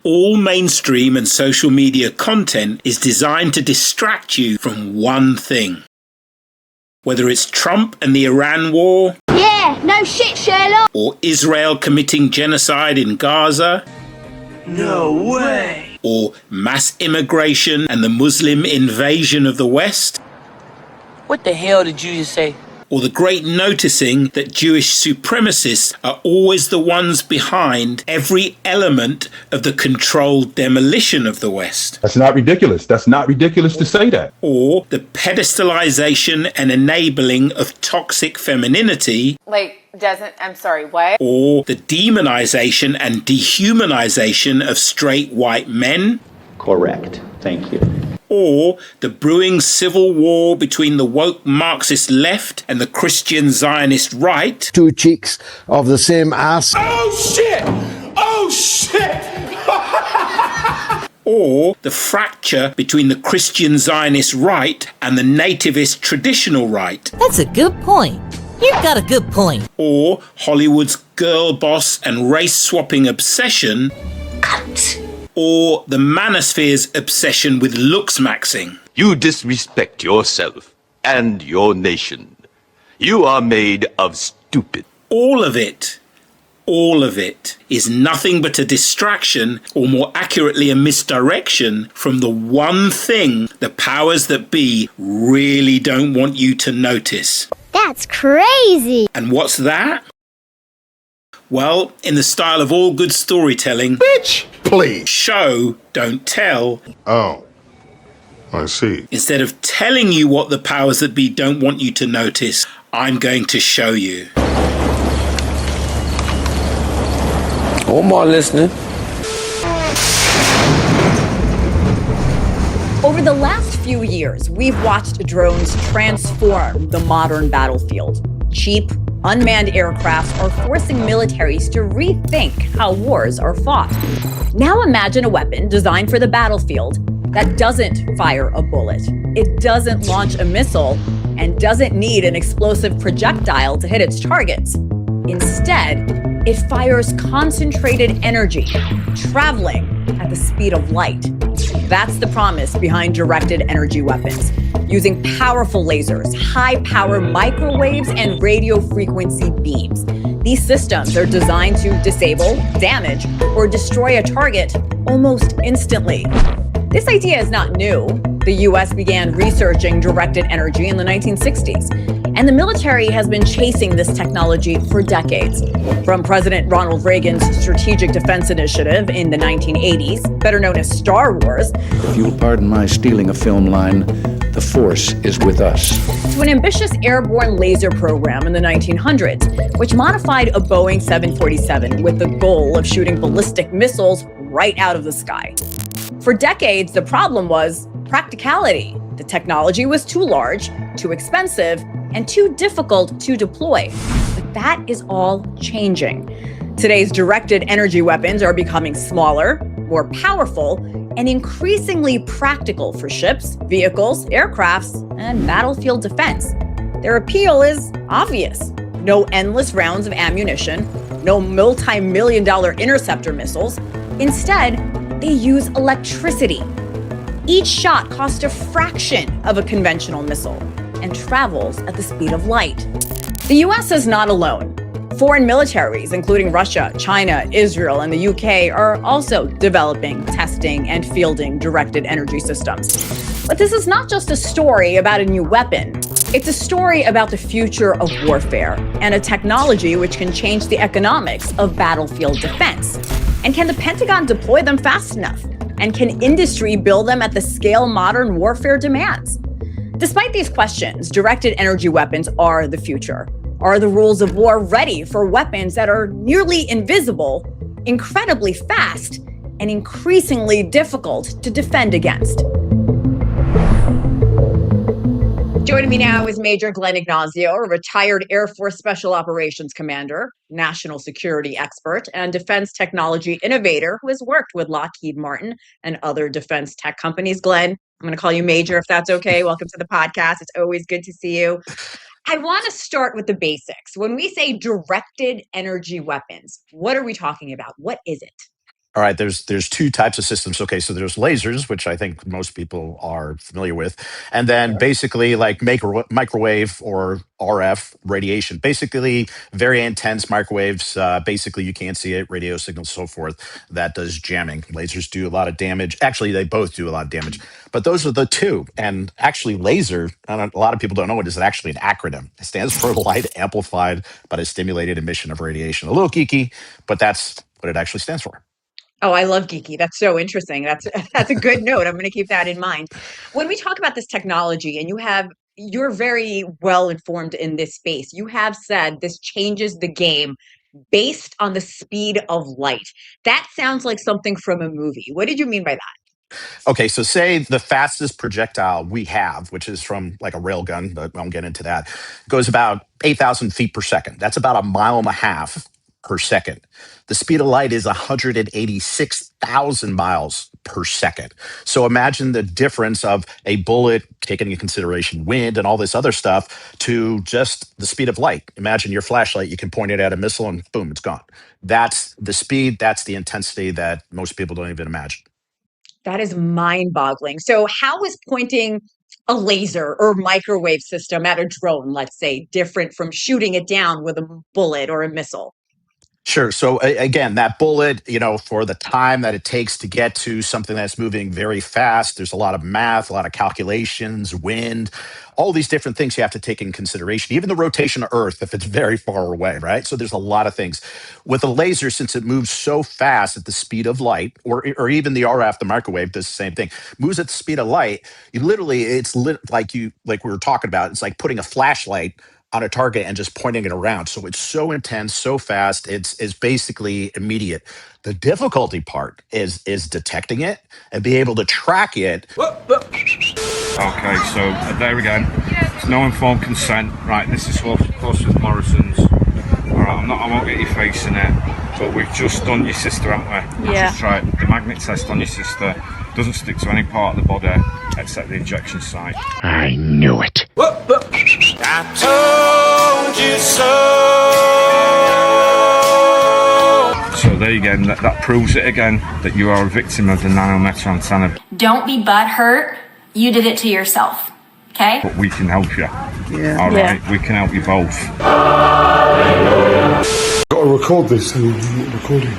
All mainstream and social media content is designed to distract you from one thing. Whether it's Trump and the Iran war, yeah, no shit, Sherlock, or Israel committing genocide in Gaza, no way, or mass immigration and the Muslim invasion of the West, what the hell did you just say? Or the great noticing that Jewish supremacists are always the ones behind every element of the controlled demolition of the West. That's not ridiculous. That's not ridiculous to say that. Or the pedestalization and enabling of toxic femininity. I'm sorry, what? Or the demonization and dehumanization of straight white men. Correct. Thank you. Or the brewing civil war between the woke Marxist left and the Christian Zionist right. Two cheeks of the same ass. Oh shit! Oh shit! Or the fracture between the Christian Zionist right and the nativist traditional right. That's a good point. You've got a good point. Or Hollywood's girl boss and race-swapping obsession. Cut. Or the manosphere's obsession with looks-maxing. You disrespect yourself and your nation. You are made of stupid. All of it is nothing but a distraction, or more accurately a misdirection, from the one thing the powers that be really don't want you to notice. That's crazy. And what's that? Well, in the style of all good storytelling, Bitch, please. Show, don't tell. Oh, I see. Instead of telling you what the powers that be don't want you to notice, I'm going to show you. Omar listening. Over the last few years, we've watched drones transform the modern battlefield. Cheap, unmanned aircraft are forcing militaries to rethink how wars are fought. Now imagine a weapon designed for the battlefield that doesn't fire a bullet, it doesn't launch a missile, and doesn't need an explosive projectile to hit its targets. Instead, it fires concentrated energy, traveling at the speed of light. That's the promise behind directed energy weapons. Using powerful lasers, high-power microwaves, and radio frequency beams. These systems are designed to disable, damage, or destroy a target almost instantly. This idea is not new. The US began researching directed energy in the 1960s, and the military has been chasing this technology for decades. From President Ronald Reagan's Strategic Defense Initiative in the 1980s, better known as Star Wars. If you'll pardon my stealing a film line, the Force is with us. To an ambitious airborne laser program in the 1900s, which modified a Boeing 747 with the goal of shooting ballistic missiles right out of the sky. For decades, the problem was practicality. The technology was too large, too expensive, and too difficult to deploy. But that is all changing. Today's directed energy weapons are becoming smaller, more powerful, and increasingly practical for ships, vehicles, aircrafts, and battlefield defense. Their appeal is obvious. No endless rounds of ammunition, no multi-million-dollar interceptor missiles. Instead, they use electricity. Each shot costs a fraction of a conventional missile and travels at the speed of light. The US is not alone. Foreign militaries, including Russia, China, Israel, and the UK, are also developing, testing, and fielding directed energy systems. But this is not just a story about a new weapon. It's a story about the future of warfare and a technology which can change the economics of battlefield defense. And can the Pentagon deploy them fast enough? And can industry build them at the scale modern warfare demands? Despite these questions, directed energy weapons are the future. Are the rules of war ready for weapons that are nearly invisible, incredibly fast, and increasingly difficult to defend against? Joining me now is Major Glenn Ignazio, a retired Air Force Special Operations Commander, national security expert, and defense technology innovator who has worked with Lockheed Martin and other defense tech companies. Glenn, I'm going to call you Major if that's okay. Welcome to the podcast. It's always good to see you. I want to start with the basics. When we say directed energy weapons, what are we talking about? What is it? All right, there's two types of systems. Okay, so there's lasers, which I think most people are familiar with, and then basically like microwave or RF radiation. Basically, very intense microwaves. Basically, you can't see it, radio signals, so forth. That does jamming. Lasers do a lot of damage. Actually, they both do a lot of damage. But those are the two. And actually, laser. A lot of people don't know it is actually an acronym. It stands for light amplified by a stimulated emission of radiation. A little geeky, but that's what it actually stands for. Oh, I love geeky. That's so interesting. That's a good note. I'm going to keep that in mind. When we talk about this technology, and you're very well informed in this space. You have said this changes the game based on the speed of light. That sounds like something from a movie. What did you mean by that? Okay, so say the fastest projectile we have, which is from like a rail gun, but I won't get into that, goes about 8,000 feet per second. That's about 1.5 miles per second. The speed of light is 186,000 miles per second. So imagine the difference of a bullet, taking into consideration wind and all this other stuff, to just the speed of light. Imagine your flashlight, you can point it at a missile and boom, it's gone. That's the speed, that's the intensity that most people don't even imagine. That is mind-boggling. So how is pointing a laser or microwave system at a drone, let's say, different from shooting it down with a bullet or a missile? Sure. So again, that bullet, for the time that it takes to get to something that's moving very fast, there's a lot of math, a lot of calculations, wind, all these different things you have to take in consideration, even the rotation of Earth if it's very far away, right? So there's a lot of things. With a laser, since it moves so fast at the speed of light, or even the RF, the microwave does the same thing, moves at the speed of light, like we were talking about, it's like putting a flashlight on a target and just pointing it around. So it's so intense, so fast, it's basically immediate. The difficulty part is detecting it and be able to track it. Okay, so there again, it's no informed consent. Right, this is close with Morrison's. All right, I won't get your face in it, but we've just done your sister, haven't we? Yeah. Just tried the magnet test on your sister. Doesn't stick to any part of the body except the injection site. I knew it. I told you so. So there you go, that proves it again, that you are a victim of the nanometer antenna. Don't be butthurt. You did it to yourself, okay? But we can help you. Yeah. All right, we can help you both. Got to record this and not recording.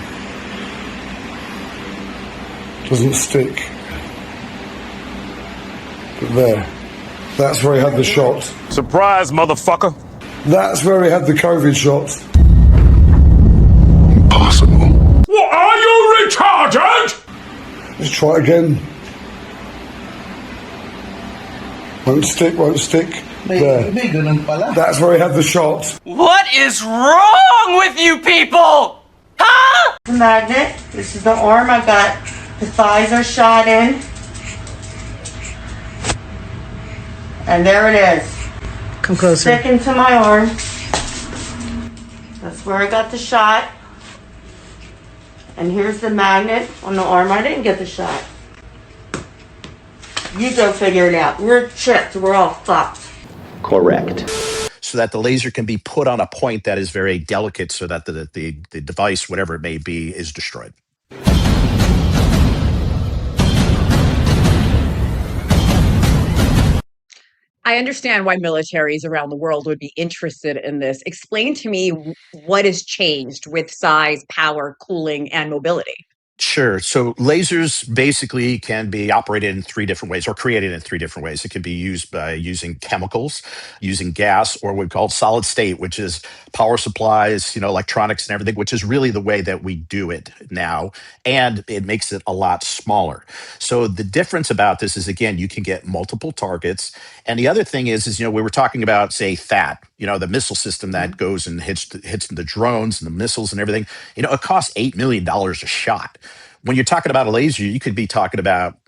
Doesn't stick. But there. That's where he had the shot. Surprise, motherfucker. That's where he had the COVID shot. Impossible. What, are you retarded? Let's try it again. Won't stick. There. That's where he had the shot. What is wrong with you people? Huh? The magnet. This is the arm I got. The thighs are shot in. And there it is. Come closer. Stick into my arm. That's where I got the shot. And here's the magnet on the arm. I didn't get the shot. You go figure it out. We're chipped. We're all fucked. Correct. So that the laser can be put on a point that is very delicate so that the device, whatever it may be, is destroyed. I understand why militaries around the world would be interested in this. Explain to me what has changed with size, power, cooling, and mobility. Sure. So lasers basically can be operated in 3 different ways or created in 3 different ways. It can be used by using chemicals, using gas, or what we call solid state, which is power supplies, electronics and everything, which is really the way that we do it now. And it makes it a lot smaller. So the difference about this is, again, you can get multiple targets. And the other thing is we were talking about, say, THAAD, the missile system that goes and hits the drones and the missiles and everything. It costs $8 million a shot. When you're talking about a laser, you could be talking about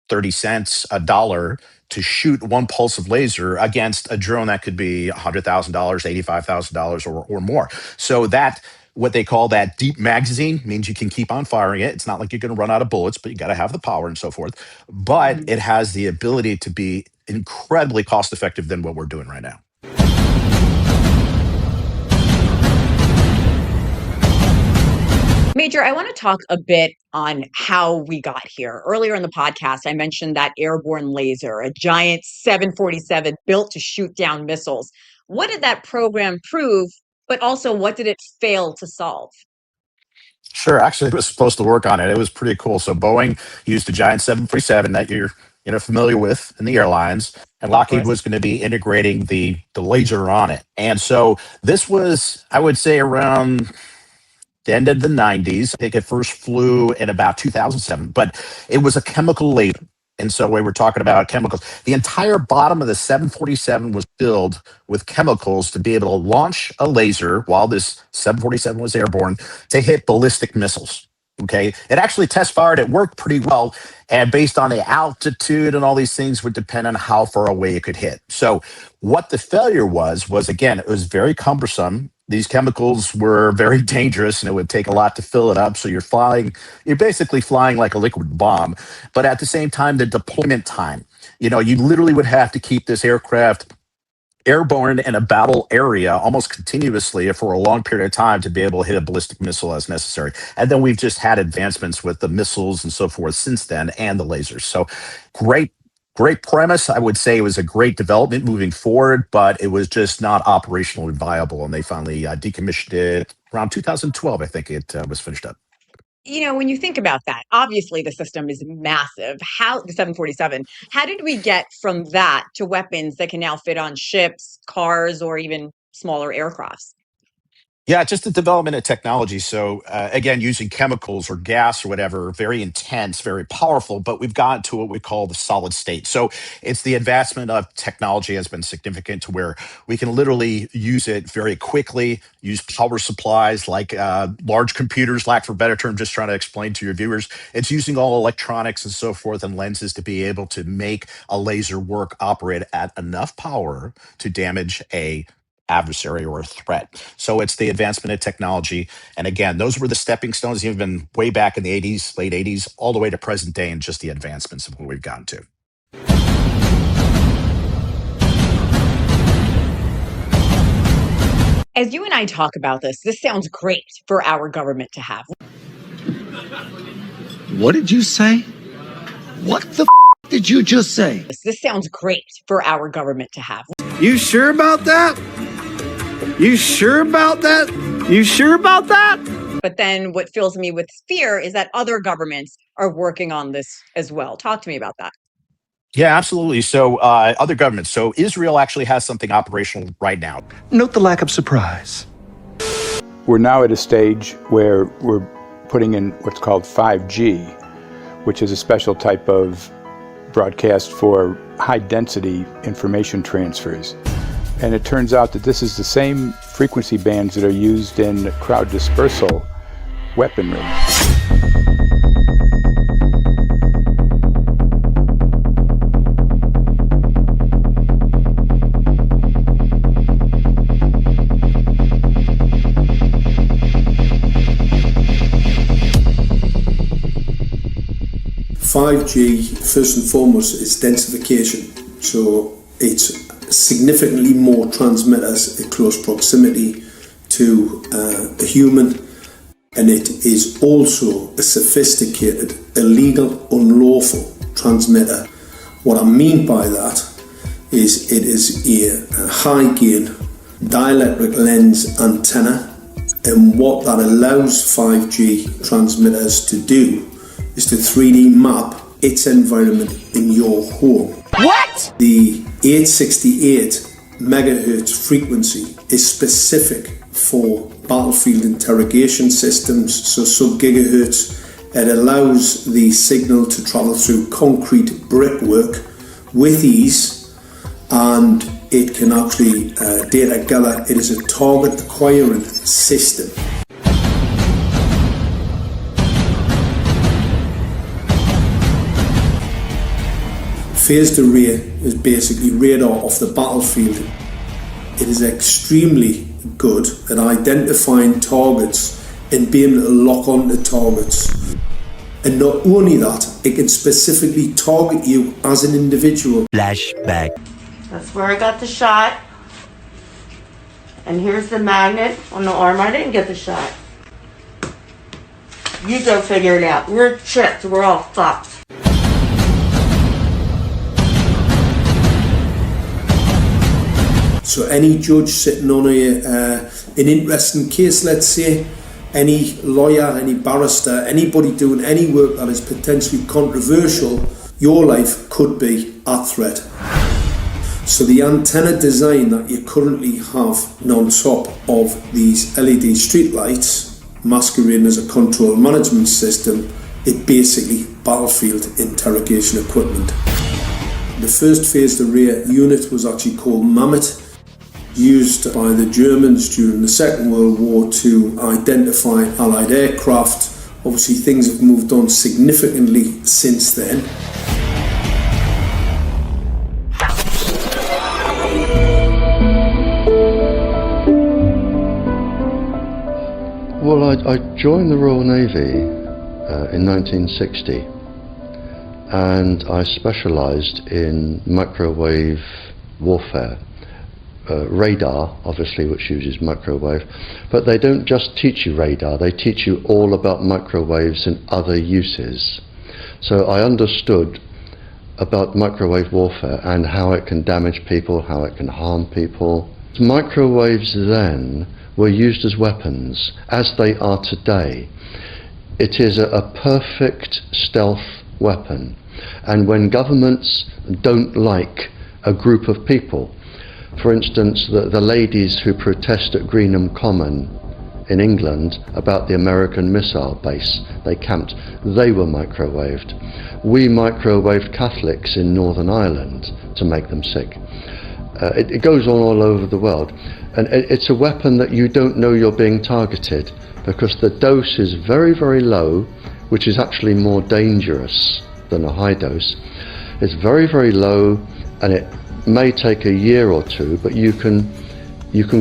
30 cents, $1 to shoot one pulse of laser against a drone that could be $100,000, $85,000 or more. So that, what they call that deep magazine, means you can keep on firing it. It's not like you're going to run out of bullets, but you got to have the power and so forth. But it has the ability to be incredibly cost effective than what we're doing right now. Major, I want to talk a bit on how we got here. Earlier in the podcast, I mentioned that airborne laser, a giant 747 built to shoot down missiles. What did that program prove, but also what did it fail to solve? Sure. Actually, it was supposed to work on it. It was pretty cool. So Boeing used a giant 747 that you're familiar with in the airlines, and Lockheed was going to be integrating the laser on it. And so this was, I would say, around the end of the 90s. I think it first flew in about 2007, but it was a chemical laser. And so we were talking about chemicals. The entire bottom of the 747 was filled with chemicals to be able to launch a laser while this 747 was airborne to hit ballistic missiles. Okay. It actually test fired. It worked pretty well. And based on the altitude and all these things would depend on how far away it could hit. So what the failure was again, it was very cumbersome. These chemicals were very dangerous and it would take a lot to fill it up. So you're basically flying like a liquid bomb. But at the same time, the deployment time, you literally would have to keep this aircraft airborne in a battle area almost continuously for a long period of time to be able to hit a ballistic missile as necessary. And then we've just had advancements with the missiles and so forth since then and the lasers. So great premise. I would say it was a great development moving forward, but it was just not operationally viable. And they finally decommissioned it around 2012. I think it was finished up. When you think about that, obviously the system is massive. The 747, how did we get from that to weapons that can now fit on ships, cars, or even smaller aircrafts? Yeah, just the development of technology. So again, using chemicals or gas or whatever, very intense, very powerful, but we've gotten to what we call the solid state. So it's the advancement of technology has been significant to where we can literally use it very quickly, use power supplies like large computers, lack for a better term, just trying to explain to your viewers. It's using all electronics and so forth and lenses to be able to make a laser operate at enough power to damage a adversary or a threat. So it's the advancement of technology. And again, those were the stepping stones, even way back in the 80s, late 80s, all the way to present day and just the advancements of what we've gotten to. As you and I talk about this sounds great for our government to have. What did you say? What the did you just say? This sounds great for our government to have. You sure about that? You sure about that? You sure about that? But then what fills me with fear is that other governments are working on this as well. Talk to me about that. Yeah, absolutely. So other governments. So Israel actually has something operational right now. Note the lack of surprise. We're now at a stage where we're putting in what's called 5G, which is a special type of broadcast for high-density information transfers. And it turns out that this is the same frequency bands that are used in crowd dispersal weaponry. .5G, first and foremost, is densification. So it's significantly more transmitters in close proximity to a human, and it is also a sophisticated, illegal, unlawful transmitter. What I mean by that is it is a high gain dielectric lens antenna, and what that allows 5G transmitters to do is to 3D map its environment in your home. What? The 868 megahertz frequency is specific for battlefield interrogation systems, so sub-gigahertz. It allows the signal to travel through concrete brickwork with ease, and it can actually data gather. It is a target acquiring system. Phased array is basically radar off the battlefield. It is extremely good at identifying targets and being able to lock onto targets. And not only that, it can specifically target you as an individual. Flashback. That's where I got the shot. And here's the magnet on the arm. I didn't get the shot. You go figure it out. We're chipped. We're all fucked. So any judge sitting on an interesting case, let's say, any lawyer, any barrister, anybody doing any work that is potentially controversial, your life could be at threat. So the antenna design that you currently have on top of these LED street lights, masquerading as a control management system, it basically battlefield interrogation equipment. The first phased array unit was actually called Mammoth, used by the Germans during the Second World War to identify Allied aircraft. Obviously things have moved on significantly since then. Well, I joined the Royal Navy in 1960, and I specialised in microwave warfare. Radar, obviously, which uses microwave, but they don't just teach you radar, they teach you all about microwaves and other uses. So I understood about microwave warfare and how it can damage people, how it can harm people. Microwaves then were used as weapons, as they are today. It is a perfect stealth weapon, and when governments don't like a group of people, for instance, the ladies who protest at Greenham Common in England about the American missile base they camped, they were microwaved. We microwaved Catholics in Northern Ireland to make them sick. It goes on all over the world. And it's a weapon that you don't know you're being targeted because the dose is very, very low, which is actually more dangerous than a high dose. It's very, very low, and it may take a year or two, but you can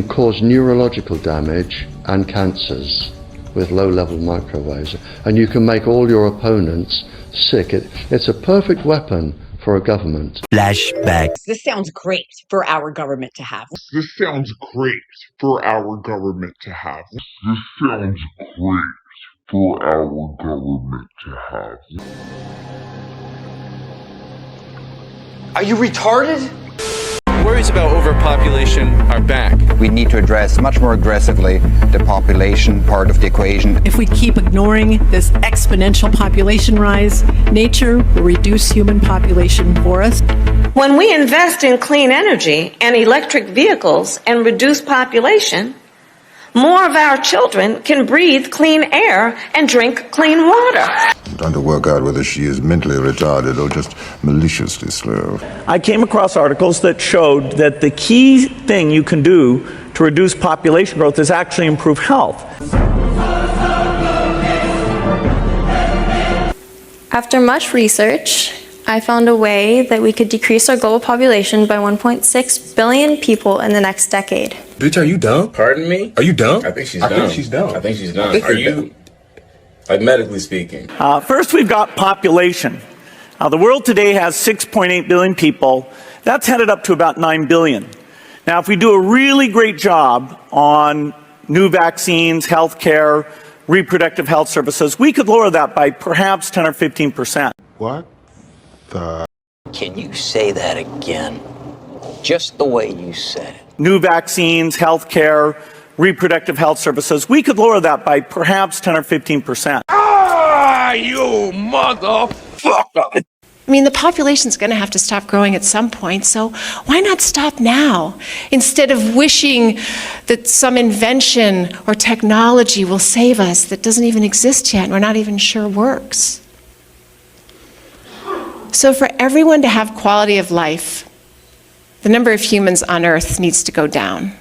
cause neurological damage and cancers with low-level microwaves, and you can make all your opponents sick. It's a perfect weapon for a government. Flashback. This sounds great for our government to have. This sounds great for our government to have. This sounds great for our government to have. Are you retarded? Worries about overpopulation are back. We need to address much more aggressively the population part of the equation. If we keep ignoring this exponential population rise, nature will reduce human population for us. When we invest in clean energy and electric vehicles and reduce population, more of our children can breathe clean air and drink clean water. I'm trying to work out whether she is mentally retarded or just maliciously slow. I came across articles that showed that the key thing you can do to reduce population growth is actually improve health. After much research, I found a way that we could decrease our global population by 1.6 billion people in the next decade. Bitch, are you dumb? Pardon me? Are you dumb? I think she's dumb. I think she's dumb. Are you, like, medically speaking? First, we've got population. The world today has 6.8 billion people. That's headed up to about 9 billion. Now, if we do a really great job on new vaccines, healthcare, reproductive health services, we could lower that by perhaps 10 or 15%. What the? Can you say that again? Just the way you said it. New vaccines, healthcare, reproductive health services, we could lower that by perhaps 10 or 15%. Ah, you motherfucker! I mean, the population's going to have to stop growing at some point, so why not stop now? Instead of wishing that some invention or technology will save us that doesn't even exist yet and we're not even sure works. So for everyone to have quality of life, the number of humans on Earth needs to go down.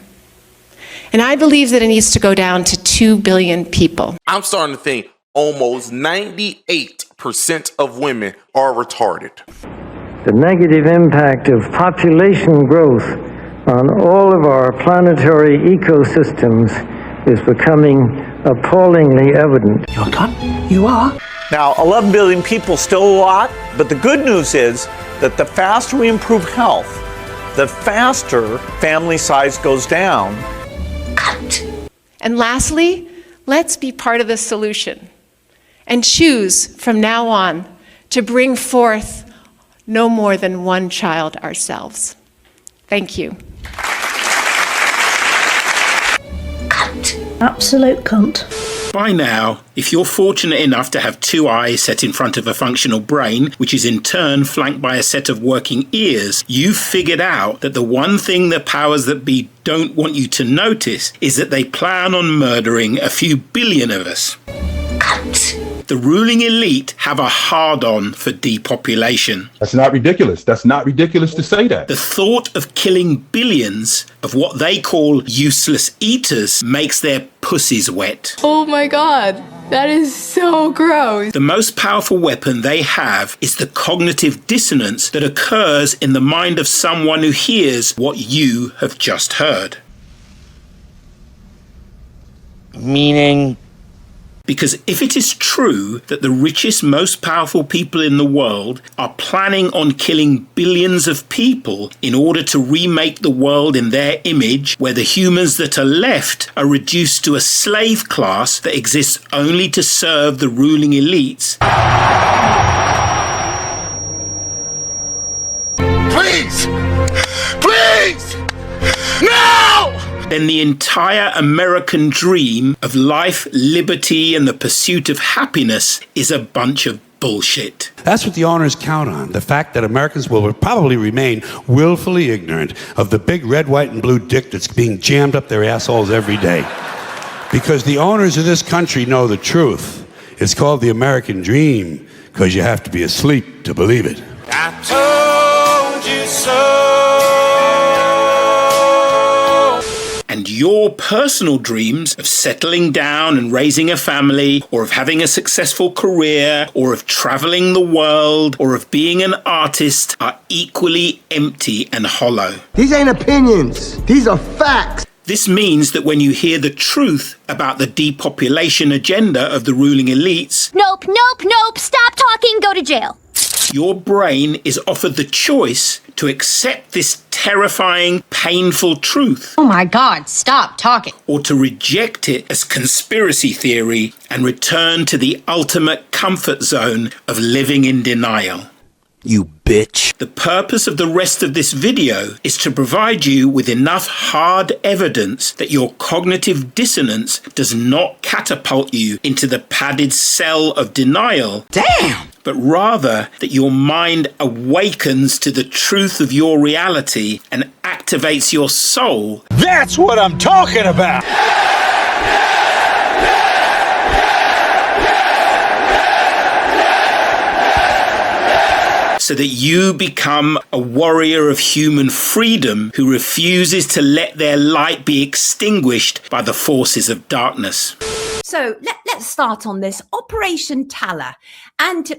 And I believe that it needs to go down to 2 billion people. I'm starting to think almost 98% of women are retarded. The negative impact of population growth on all of our planetary ecosystems is becoming appallingly evident. You're a cunt? You are. Now, 11 billion people, still a lot, but the good news is that the faster we improve health, the faster family size goes down. And lastly, let's be part of the solution. and choose from now on to bring forth no more than one child ourselves. Thank you. Absolute cunt. By now, if you're fortunate enough to have two eyes set in front of a functional brain, which is in turn flanked by a set of working ears, you've figured out that the one thing the powers that be don't want you to notice is that they plan on murdering a few billion of us. The ruling elite have a hard-on for depopulation. That's not ridiculous. That's not ridiculous to say that. The thought of killing billions of what they call useless eaters makes their pussies wet. Oh my God, that is so gross. The most powerful weapon they have is the cognitive dissonance that occurs in the mind of someone who hears what you have just heard. Meaning? Because if it is true that the richest, most powerful people in the world are planning on killing billions of people in order to remake the world in their image, where the humans that are left are reduced to a slave class that exists only to serve the ruling elites. Please! Please! No! Then the entire American dream of life, liberty, and the pursuit of happiness is a bunch of bullshit. That's what the owners count on, the fact that Americans will probably remain willfully ignorant of the big red, white, and blue dick that's being jammed up their assholes every day. Because the owners of this country know the truth. It's called the American dream, because you have to be asleep to believe it. I told you so. And your personal dreams of settling down and raising a family, or of having a successful career, or of traveling the world, or of being an artist are equally empty and hollow. These ain't opinions. These are facts. This means that when you hear the truth about the depopulation agenda of the ruling elites, Nope, nope, nope, stop talking, go to jail. Your brain is offered the choice to accept this terrifying, painful truth. Oh my God, stop talking. Or to reject it as conspiracy theory and return to the ultimate comfort zone of living in denial. You bitch. The purpose of the rest of this video is to provide you with enough hard evidence that your cognitive dissonance does not catapult you into the padded cell of denial. Damn! But rather that your mind awakens to the truth of your reality and activates your soul. That's what I'm talking about! So that you become a warrior of human freedom who refuses to let their light be extinguished by the forces of darkness. So let's start on this Operation Tala. And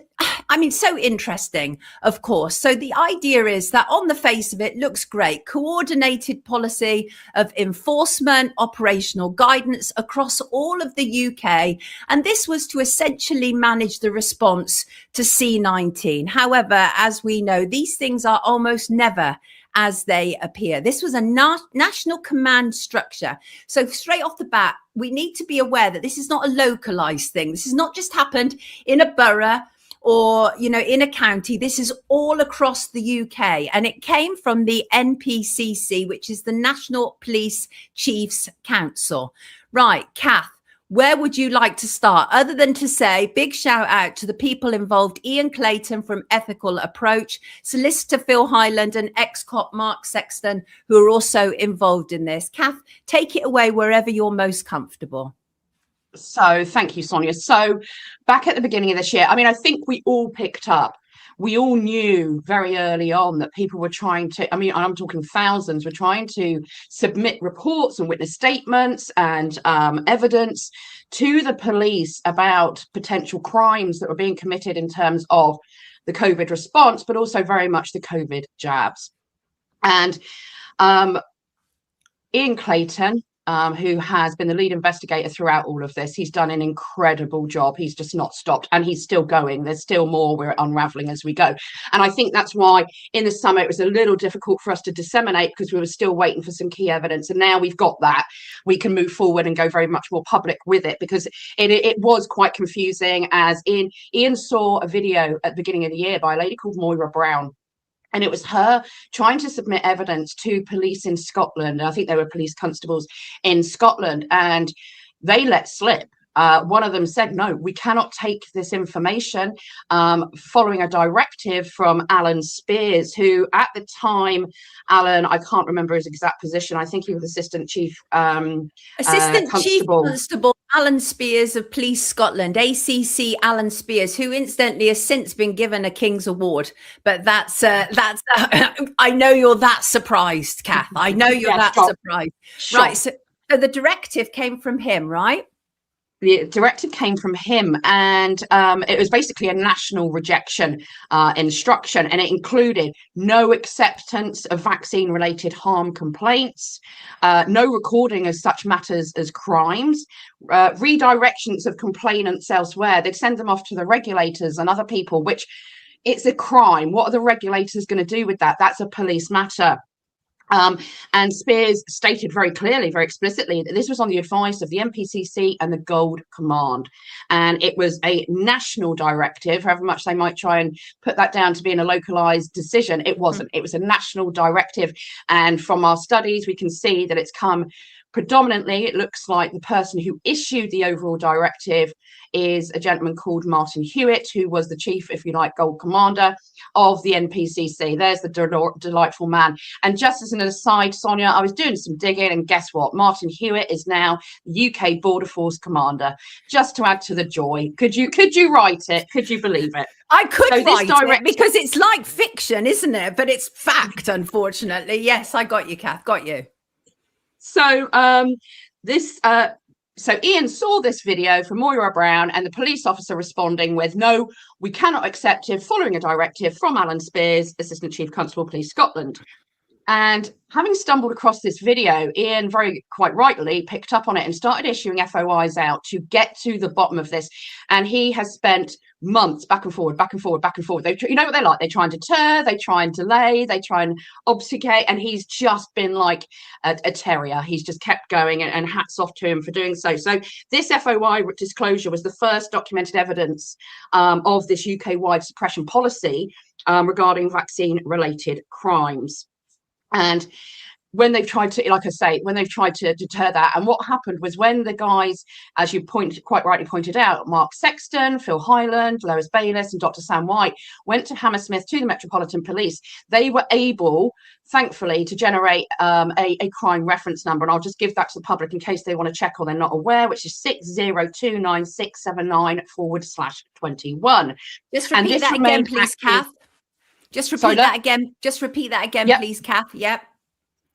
I mean, so interesting, of course. So the idea is that on the face of it looks great. Coordinated policy of enforcement, operational guidance across all of the UK. And this was to essentially manage the response to C-19. However, as we know, these things are almost never as they appear. This was a national command structure. So straight off the bat, we need to be aware that this is not a localized thing. This has not just happened in a borough or, you know, in a county. This is all across the UK. And it came from the NPCC, which is the National Police Chiefs Council. Right, Kath, where would you like to start? Other than to say big shout out to the people involved, Ian Clayton from Ethical Approach, Solicitor Phil Highland and ex-cop Mark Sexton, who are also involved in this. Kath, take it away wherever you're most comfortable. So thank you, Sonia. So back at the beginning of this year, I mean, I think we all picked up. We all knew very early on that people were trying to, I mean, I'm talking thousands, were trying to submit reports and witness statements and evidence to the police about potential crimes that were being committed in terms of the COVID response, but also very much the COVID jabs. And Ian Clayton who has been the lead investigator throughout all of this. He's done an incredible job. He's just not stopped, and he's still going. There's still more we're unraveling as we go. And I think that's why in the summer it was a little difficult for us to disseminate, because we were still waiting for some key evidence. And now we've got that, we can move forward and go very much more public with it, because it was quite confusing. As Ian saw a video at the beginning of the year by a lady called Moira Brown. And it was her trying to submit evidence to police in Scotland. I think they were police constables in Scotland, and they let slip. One of them said, no, we cannot take this information, following a directive from Alan Spears, who at the time, Alan, I can't remember his exact position. I think he was Assistant Chief Chief Constable Alan Spears of Police Scotland, ACC Alan Spears, who incidentally has since been given a King's Award. But that's I know you're that surprised, Kath. I know you're surprised. Sure. Right. So the directive came from him, right? The directive came from him, and it was basically a national rejection instruction, and it included no acceptance of vaccine-related harm complaints, no recording of such matters as crimes, redirections of complainants elsewhere. They'd send them off to the regulators and other people, which it's a crime. What are the regulators going to do with that? That's a police matter. And Spears stated very clearly, very explicitly, that this was on the advice of the NPCC and the Gold Command. And it was a national directive, however much they might try and put that down to being a localized decision. It wasn't. It was a national directive. And from our studies, we can see that it's come predominantly, it looks like the person who issued the overall directive is a gentleman called Martin Hewitt, who was the chief, if you like, Gold Commander of the NPCC. There's the delightful man. And just as an aside, Sonia, I was doing some digging, and guess what? Martin Hewitt is now UK Border Force Commander. Just to add to the joy, could you write it? Could you believe it? I could write it, because it's like fiction, isn't it? But it's fact, unfortunately. Yes, I got you, Kath. Got you. So so Ian saw this video from Moira Brown, and the police officer responding with, no, we cannot accept it, following a directive from Alan Spears, Assistant Chief Constable, Police Scotland. And having stumbled across this video, Ian very quite rightly picked up on it and started issuing FOIs out to get to the bottom of this. And he has spent months back and forward, back and forward, back and forward. You know what they're like? They try and deter, they try and delay, they try and obfuscate. And he's just been like a terrier. He's just kept going, and hats off to him for doing so. So this FOI disclosure was the first documented evidence of this UK-wide suppression policy regarding vaccine-related crimes. And when they've tried to, like I say, when they've tried to deter that, and what happened was when the guys, as you quite rightly pointed out, Mark Sexton, Phil Highland, Lois Bayliss, and Dr. Sam White went to Hammersmith, to the Metropolitan Police, they were able, thankfully, to generate a crime reference number. And I'll just give that to the public in case they want to check or they're not aware, which is 60296794/21. Just repeat that again, please, Kath. Just repeat that again. Just repeat that again, please, Kath. Yep.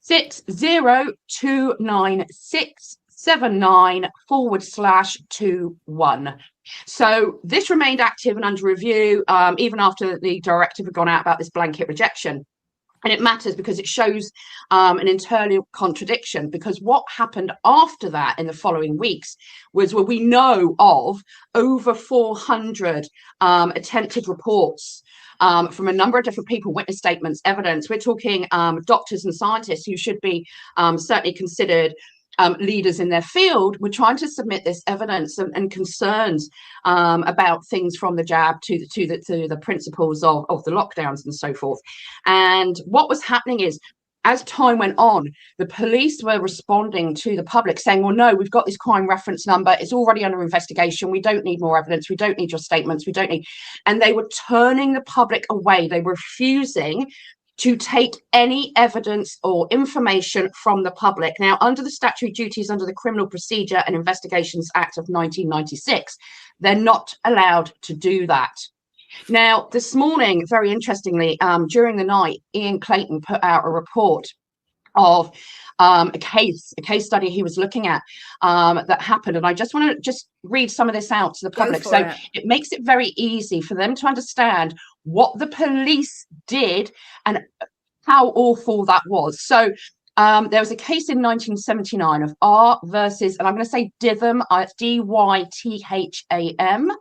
60296794/21. So this remained active and under review even after the directive had gone out about this blanket rejection. And it matters because it shows an internal contradiction, because what happened after that in the following weeks was where we know of over 400 attempted reports from a number of different people, witness statements, evidence. We're talking doctors and scientists who should be certainly considered leaders in their field. We're trying to submit this evidence and concerns about things from the jab to the principles of the lockdowns and so forth. And what was happening is, as time went on, the police were responding to the public saying, well, no, we've got this crime reference number. It's already under investigation. We don't need more evidence. We don't need your statements. We don't need. And they were turning the public away. They were refusing to take any evidence or information from the public. Now, under the statutory duties under the Criminal Procedure and Investigations Act of 1996, they're not allowed to do that. Now, this morning, very interestingly, during the night, Ian Clayton put out a report of a case study he was looking at that happened. And I just want to read some of this out to the public. So it makes it very easy for them to understand what the police did and how awful that was. So There was a case in 1979 of R versus, and I'm going to say Dytham, it's Dytham,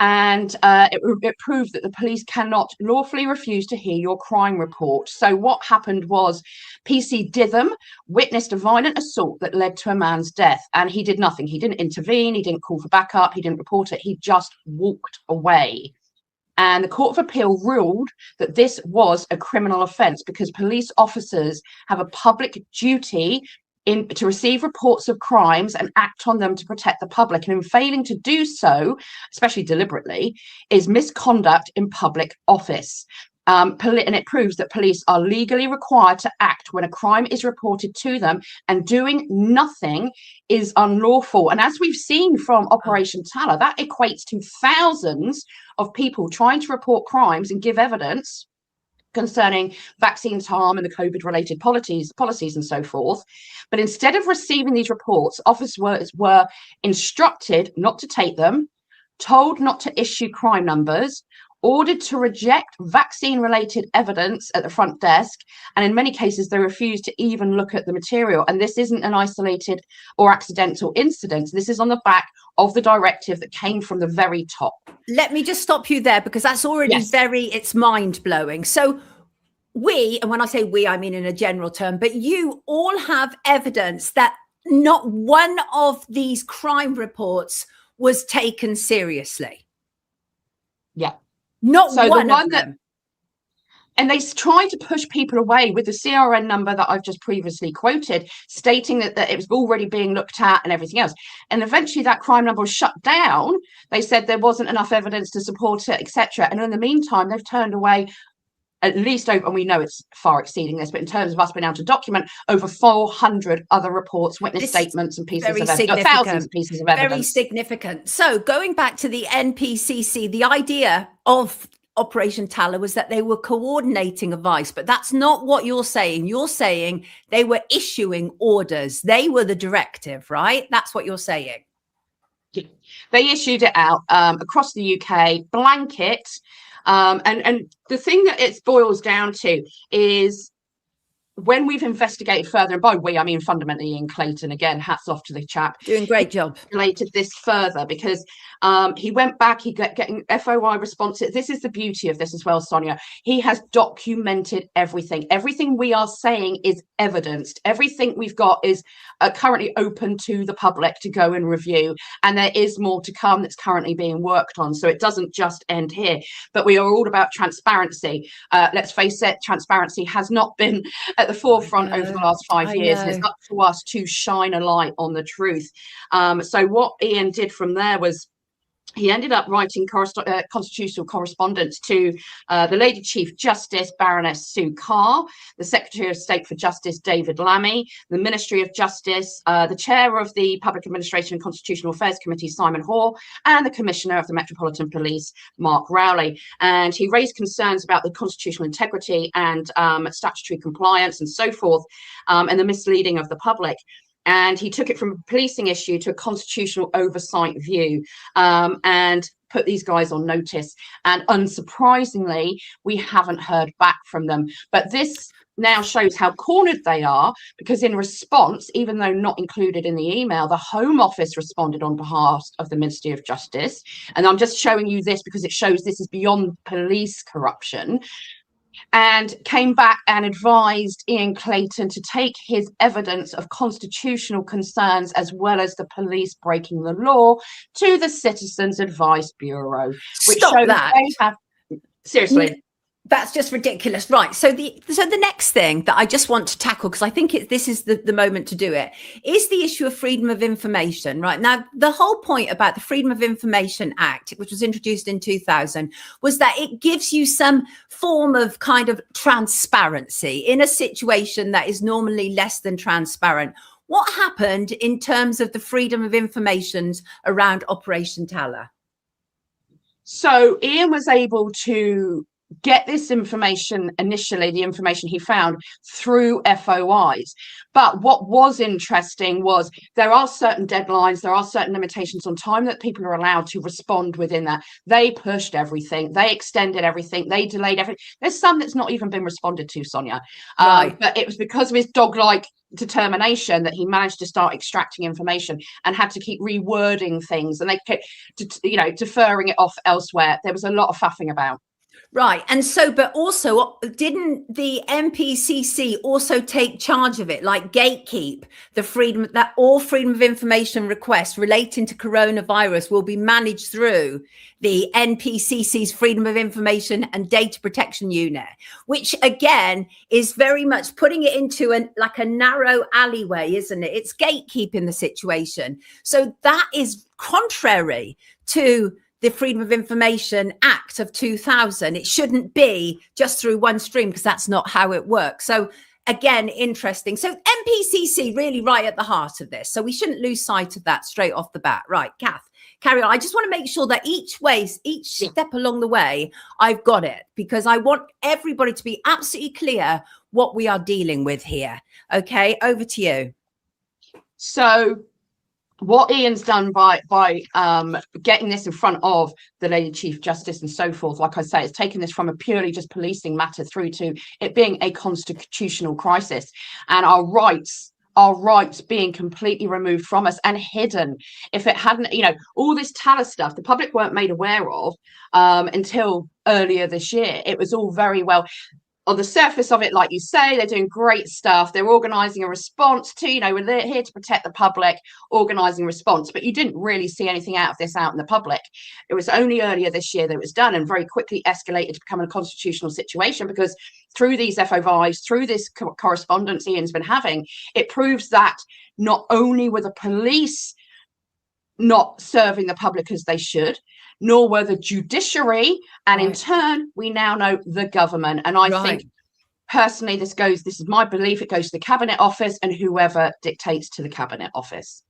and it proved that the police cannot lawfully refuse to hear your crime report. So what happened was PC Dytham witnessed a violent assault that led to a man's death, and he did nothing. He didn't intervene, he didn't call for backup, he didn't report it, he just walked away. And the Court of Appeal ruled that this was a criminal offence because police officers have a public duty to receive reports of crimes and act on them to protect the public. And in failing to do so, especially deliberately, is misconduct in public office. And it proves that police are legally required to act when a crime is reported to them, and doing nothing is unlawful. And as we've seen from Operation Tallow, that equates to thousands of people trying to report crimes and give evidence concerning vaccines harm and the COVID-related policies and so forth. But instead of receiving these reports, officers were instructed not to take them, told not to issue crime numbers, ordered to reject vaccine-related evidence at the front desk, and in many cases they refused to even look at the material. And this isn't an isolated or accidental incident. This is on the back of the directive that came from the very top. Let me just stop you there, because that's already it's mind-blowing. So we, and when I say we, I mean in a general term, but you all have evidence that not one of these crime reports was taken seriously. Yeah. Not so one the one of them. And they tried to push people away with the CRN number that I've just previously quoted, stating that it was already being looked at and everything else. And eventually that crime number was shut down. They said there wasn't enough evidence to support it, etc. And in the meantime, they've turned away at least over, and we know it's far exceeding this, but in terms of us being able to document, over 400 other reports, witness statements and pieces of evidence, thousands of pieces of evidence. Very significant. So going back to the NPCC, the idea of Operation Tallow was that they were coordinating advice, but that's not what you're saying. You're saying they were issuing orders. They were the directive, right? That's what you're saying. They issued it out across the UK, blanket. And the thing that it boils down to is when we've investigated further, and by we, I mean fundamentally Ian Clayton, again, hats off to the chap. Doing great job. Related this further because he went back, he got getting FOI responses. This is the beauty of this as well, Sonia. He has documented everything. Everything we are saying is evidenced. Everything we've got is currently open to the public to go and review. And there is more to come that's currently being worked on. So it doesn't just end here. But we are all about transparency. Let's face it, transparency has not been at the forefront over the last 5 years, and it's up to us to shine a light on the truth. So what Ian did from there was he ended up writing constitutional correspondence to the Lady Chief Justice Baroness Sue Carr, the Secretary of State for Justice David Lammy, the Ministry of Justice, the Chair of the Public Administration and Constitutional Affairs Committee Simon Hoare, and the Commissioner of the Metropolitan Police Mark Rowley. And he raised concerns about the constitutional integrity and statutory compliance and so forth, and the misleading of the public. And he took it from a policing issue to a constitutional oversight view, and put these guys on notice. And unsurprisingly, we haven't heard back from them. But this now shows how cornered they are, because in response, even though not included in the email, the Home Office responded on behalf of the Ministry of Justice. And I'm just showing you this because it shows this is beyond police corruption. And came back and advised Ian Clayton to take his evidence of constitutional concerns as well as the police breaking the law to the Citizens Advice Bureau, which shows that they have seriously. That's just ridiculous. Right. So the next thing that I just want to tackle, because I think this is the moment to do it, is the issue of freedom of information. Right. Now, the whole point about the Freedom of Information Act, which was introduced in 2000, was that it gives you some form of kind of transparency in a situation that is normally less than transparent. What happened in terms of the freedom of information around Operation Tallow? So Ian was able to get this information initially, the information he found, through FOIs. But what was interesting was there are certain deadlines, there are certain limitations on time that people are allowed to respond within that. They pushed everything, they extended everything, they delayed everything. There's some that's not even been responded to, Sonia. Right. But it was because of his dog-like determination that he managed to start extracting information and had to keep rewording things, and they kept, deferring it off elsewhere. There was a lot of faffing about. Right. And so, but also, didn't the MPCC also take charge of it, like gatekeep the freedom, that all freedom of information requests relating to coronavirus will be managed through the NPCC's Freedom of Information and Data Protection Unit, which again is very much putting it into a narrow alleyway, isn't it? It's gatekeeping the situation. So that is contrary to the Freedom of Information Act of 2000. It shouldn't be just through one stream, because that's not how it works. So again, interesting. So MPCC really right at the heart of this. So we shouldn't lose sight of that straight off the bat. Right, Kath, carry on. I just want to make sure that each step along the way, I've got it, because I want everybody to be absolutely clear what we are dealing with here. Okay, over to you. So what Ian's done by getting this in front of the Lady Chief Justice and so forth, like I say, it's taken this from a purely just policing matter through to it being a constitutional crisis, and our rights being completely removed from us and hidden. If it hadn't, all this Tala stuff, the public weren't made aware of until earlier this year. It was all very well on the surface of it, like you say, they're doing great stuff. They're organising a response to, we're here to protect the public, organising a response. But you didn't really see anything out of this out in the public. It was only earlier this year that it was done, and very quickly escalated to become a constitutional situation, because through these FOIs, through this correspondence Ian's been having, it proves that not only were the police not serving the public as they should, nor were the judiciary, and in turn we now know the government. And I think personally this is my belief, it goes to the Cabinet Office and whoever dictates to the Cabinet Office.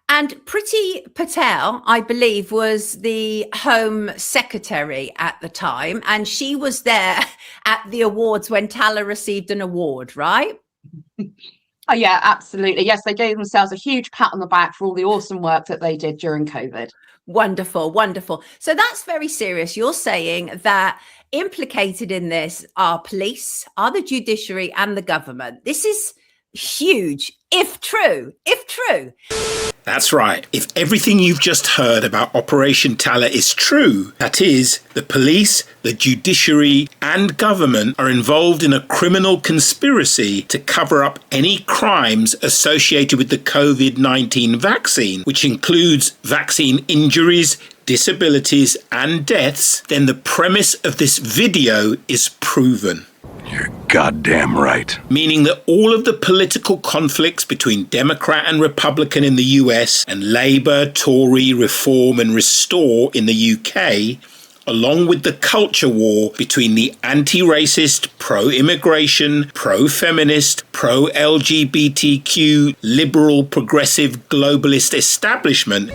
And Priti Patel, I believe, was the Home Secretary at the time, and she was there at the awards when Tala received an award, right? Oh yeah, absolutely. Yes, they gave themselves a huge pat on the back for all the awesome work that they did during COVID. Wonderful, wonderful. So that's very serious. You're saying that implicated in this are police, are the judiciary, and the government. This is huge, if true. That's right. If everything you've just heard about Operation Tala is true, that is, the police, the judiciary, and government are involved in a criminal conspiracy to cover up any crimes associated with the COVID-19 vaccine, which includes vaccine injuries, disabilities, and deaths, then the premise of this video is proven. You're goddamn right. Meaning that all of the political conflicts between Democrat and Republican in the US and Labour, Tory, Reform and Restore in the UK, along with the culture war between the anti-racist, pro-immigration, pro-feminist, pro-LGBTQ, liberal, progressive, globalist establishment,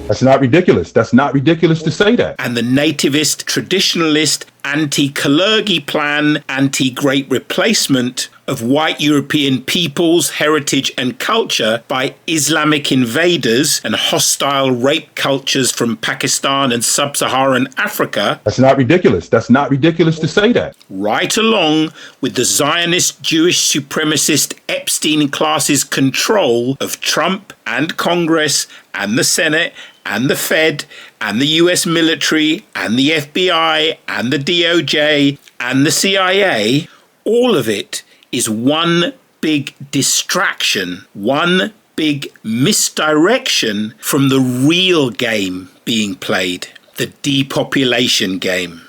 That's not ridiculous. That's not ridiculous to say that. and the nativist, traditionalist, anti-Kalergi plan, anti-Great Replacement of white European peoples, heritage and culture by Islamic invaders and hostile rape cultures from Pakistan and sub-Saharan Africa, That's not ridiculous. That's not ridiculous to say that. right along with the Zionist Jewish supremacist Epstein class's control of Trump and Congress and the Senate and the Fed and the US military and the FBI and the DOJ and the CIA, all of it is one big distraction, one big misdirection from the real game being played, the depopulation game.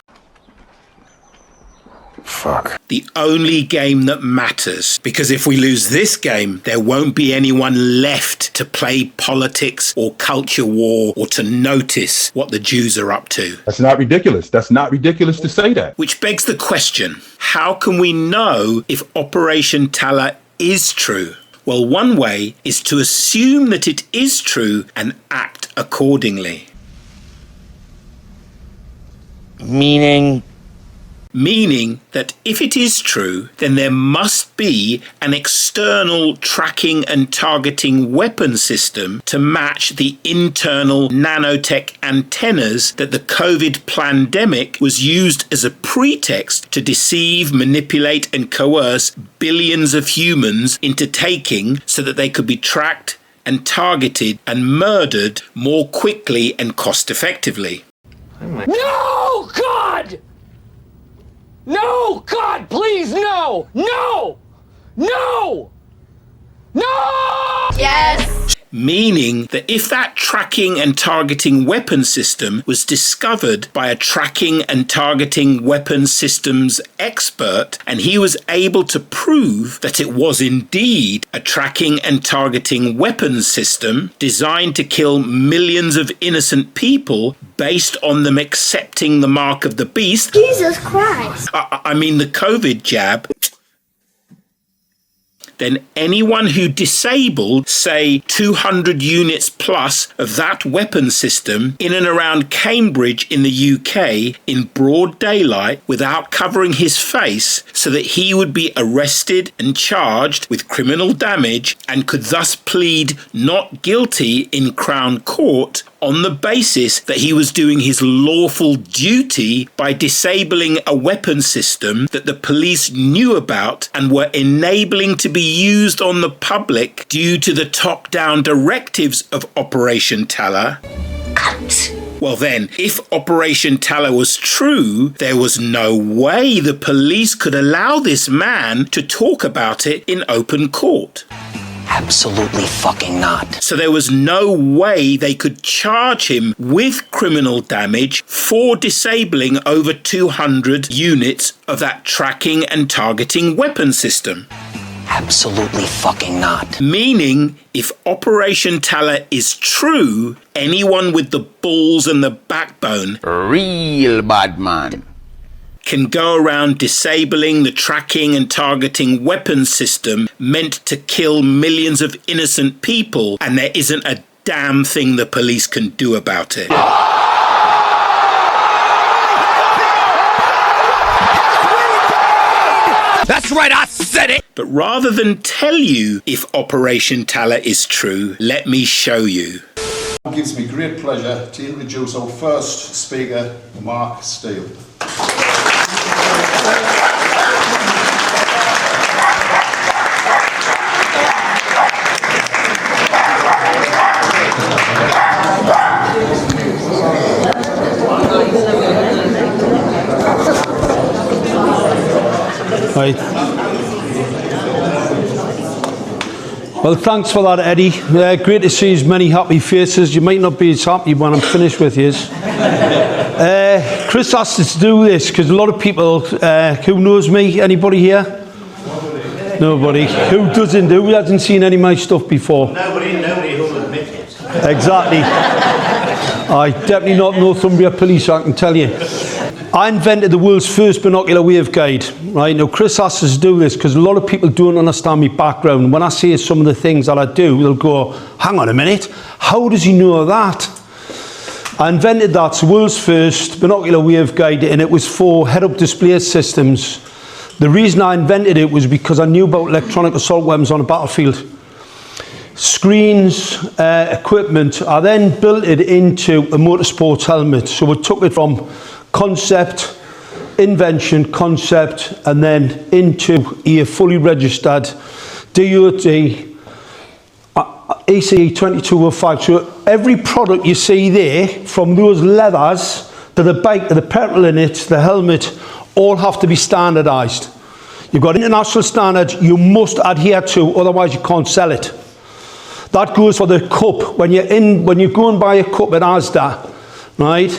Fuck. The only game that matters, because if we lose this game, there won't be anyone left to play politics or culture war or to notice what the Jews are up to. That's not ridiculous. That's not ridiculous to say that. Which begs the question, how can we know if Operation Tala is true? Well, one way is to assume that it is true and act accordingly. Meaning meaning that if it is true, then there must be an external tracking and targeting weapon system to match the internal nanotech antennas that the COVID pandemic was used as a pretext to deceive, manipulate, and coerce billions of humans into taking so that they could be tracked and targeted and murdered more quickly and cost effectively. No, God! No, God, please, no! No! No! No! Yes! Meaning that if that tracking and targeting weapon system was discovered by a tracking and targeting weapon systems expert, and he was able to prove that it was indeed a tracking and targeting weapons system designed to kill millions of innocent people based on them accepting the mark of the beast. Jesus Christ. I mean the COVID jab. Then anyone who disabled, say, 200 units plus of that weapon system in and around Cambridge in the UK in broad daylight without covering his face so that he would be arrested and charged with criminal damage and could thus plead not guilty in Crown Court on the basis that he was doing his lawful duty by disabling a weapon system that the police knew about and were enabling to be used on the public due to the top-down directives of Operation Talor. Well then, if Operation Talor was true, there was no way the police could allow this man to talk about it in open court. Absolutely fucking not. So there was no way they could charge him with criminal damage for disabling over 200 units of that tracking and targeting weapon system. Absolutely fucking not. Meaning, if Operation Talor is true, anyone with the balls and the backbone, real bad man, can go around disabling the tracking and targeting weapons system meant to kill millions of innocent people, and there isn't a damn thing the police can do about it. That's right, I said it! But rather than tell you if Operation Talor is true, let me show you. It gives me great pleasure to introduce our first speaker, Mark Steele. Right. Well, thanks for that, Eddie. Great to see as many happy faces. You might not be as happy when I'm finished with you. Chris asked us to do this because a lot of people, who knows me? Anybody here? Nobody. Who doesn't? Who hasn't seen any of my stuff before? Nobody who'll admit it. Exactly. I definitely not Northumbria Police, I can tell you. I invented the world's first binocular waveguide. Right now, Chris asked us to do this because a lot of people don't understand my background. When I say some of the things that I do, they'll go, hang on a minute, how does he know that? I invented that, it's the world's first binocular waveguide, and it was for head-up display systems. The reason I invented it was because I knew about electronic assault weapons on a battlefield. Screens, equipment. I then built it into a motorsports helmet. So we took it from concept, invention, concept, and then into a fully registered DOT ECE 2205. So every product you see there, from those leathers to the bike to the petrol in it, the helmet, all have to be standardised. You've got international standards you must adhere to, otherwise you can't sell it. That goes for the cup. When you go and buy a cup at Asda, right?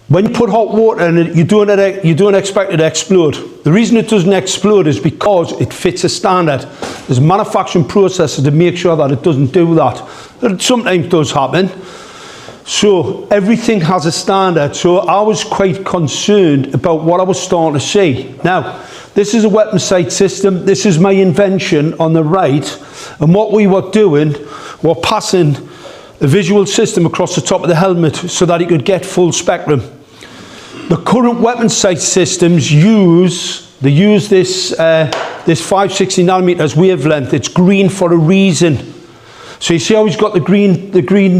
When you put hot water in it, you don't expect it to explode. The reason it doesn't explode is because it fits a standard. There's manufacturing processes to make sure that it doesn't do that. It sometimes does happen. So everything has a standard. So I was quite concerned about what I was starting to see. Now, this is a weapon sight system. This is my invention on the right. And what we were doing, we're passing a visual system across the top of the helmet so that it could get full spectrum. The current weapon sight systems use this 560 nanometers wavelength. It's green for a reason. So you see how he's got the green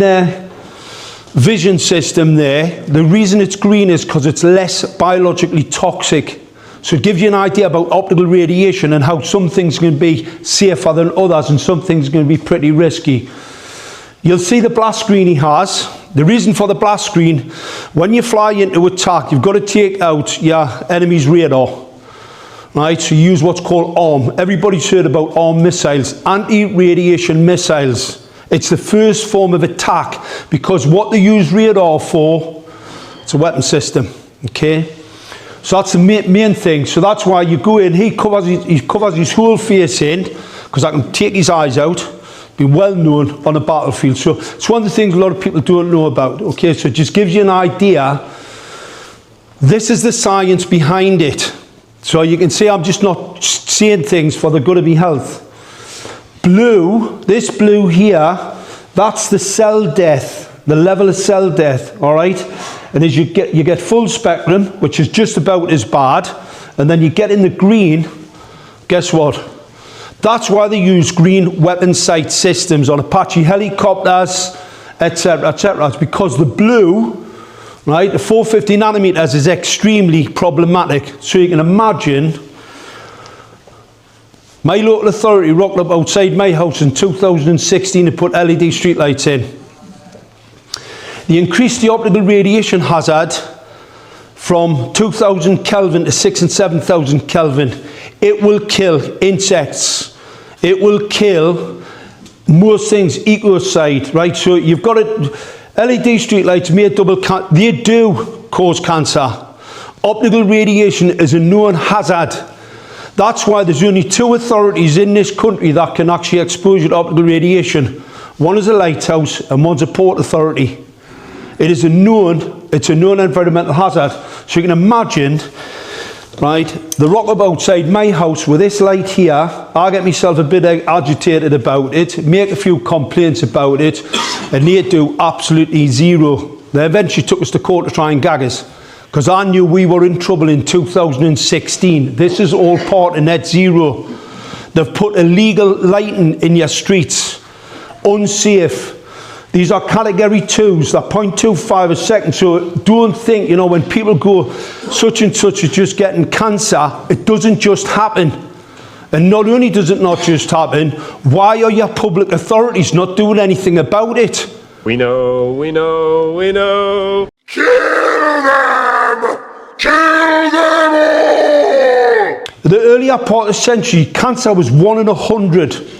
vision system there. The reason it's green is because it's less biologically toxic. So it gives you an idea about optical radiation and how some things can be safer than others and some things are going to be pretty risky. You'll see the blast screen he has. The reason for the blast screen, when you fly into attack, you've got to take out your enemy's radar. Right, so you use what's called ARM. Everybody's heard about ARM missiles, anti-radiation missiles. It's the first form of attack because what they use radar for, it's a weapon system, okay? So that's the main thing. So that's why you go in, he covers his whole face in, because I can take his eyes out, be well known on a battlefield. So it's one of the things a lot of people don't know about, okay? So it just gives you an idea. This is the science behind it. So you can see I'm just not saying things for the good of my health. Blue, this blue here, that's the cell death, the level of cell death, all right? And as you get full spectrum, which is just about as bad, and then you get in the green, guess what? That's why they use green weapon sight systems on Apache helicopters, etc., etc. It's because the blue, right, the 450 nanometers is extremely problematic. So you can imagine, my local authority rocked up outside my house in 2016 to put LED streetlights in. They increased the optical radiation hazard from 2000 Kelvin to 6,000 and 7,000 Kelvin. It will kill insects. It will kill most things, ecocide, right? So you've got it, LED streetlights they do cause cancer. Optical radiation is a known hazard. That's why there's only 2 authorities in this country that can actually expose you to optical radiation. One is a lighthouse and one's a port authority. It's a known environmental hazard. So you can imagine, right, the rock up outside my house with this light here, I get myself a bit agitated about it, make a few complaints about it, and they do absolutely zero. They eventually took us to court to try and gag us, because I knew we were in trouble in 2016. This is all part of net zero. They've put illegal lighting in your streets, unsafe. These are category 2s, they're 0.25 a second, so don't think, you know, when people go, such and such is just getting cancer, it doesn't just happen. And not only does it not just happen, why are your public authorities not doing anything about it? We know, we know, we know. Kill them! Kill them all! The earlier part of the century, cancer was 1 in 100.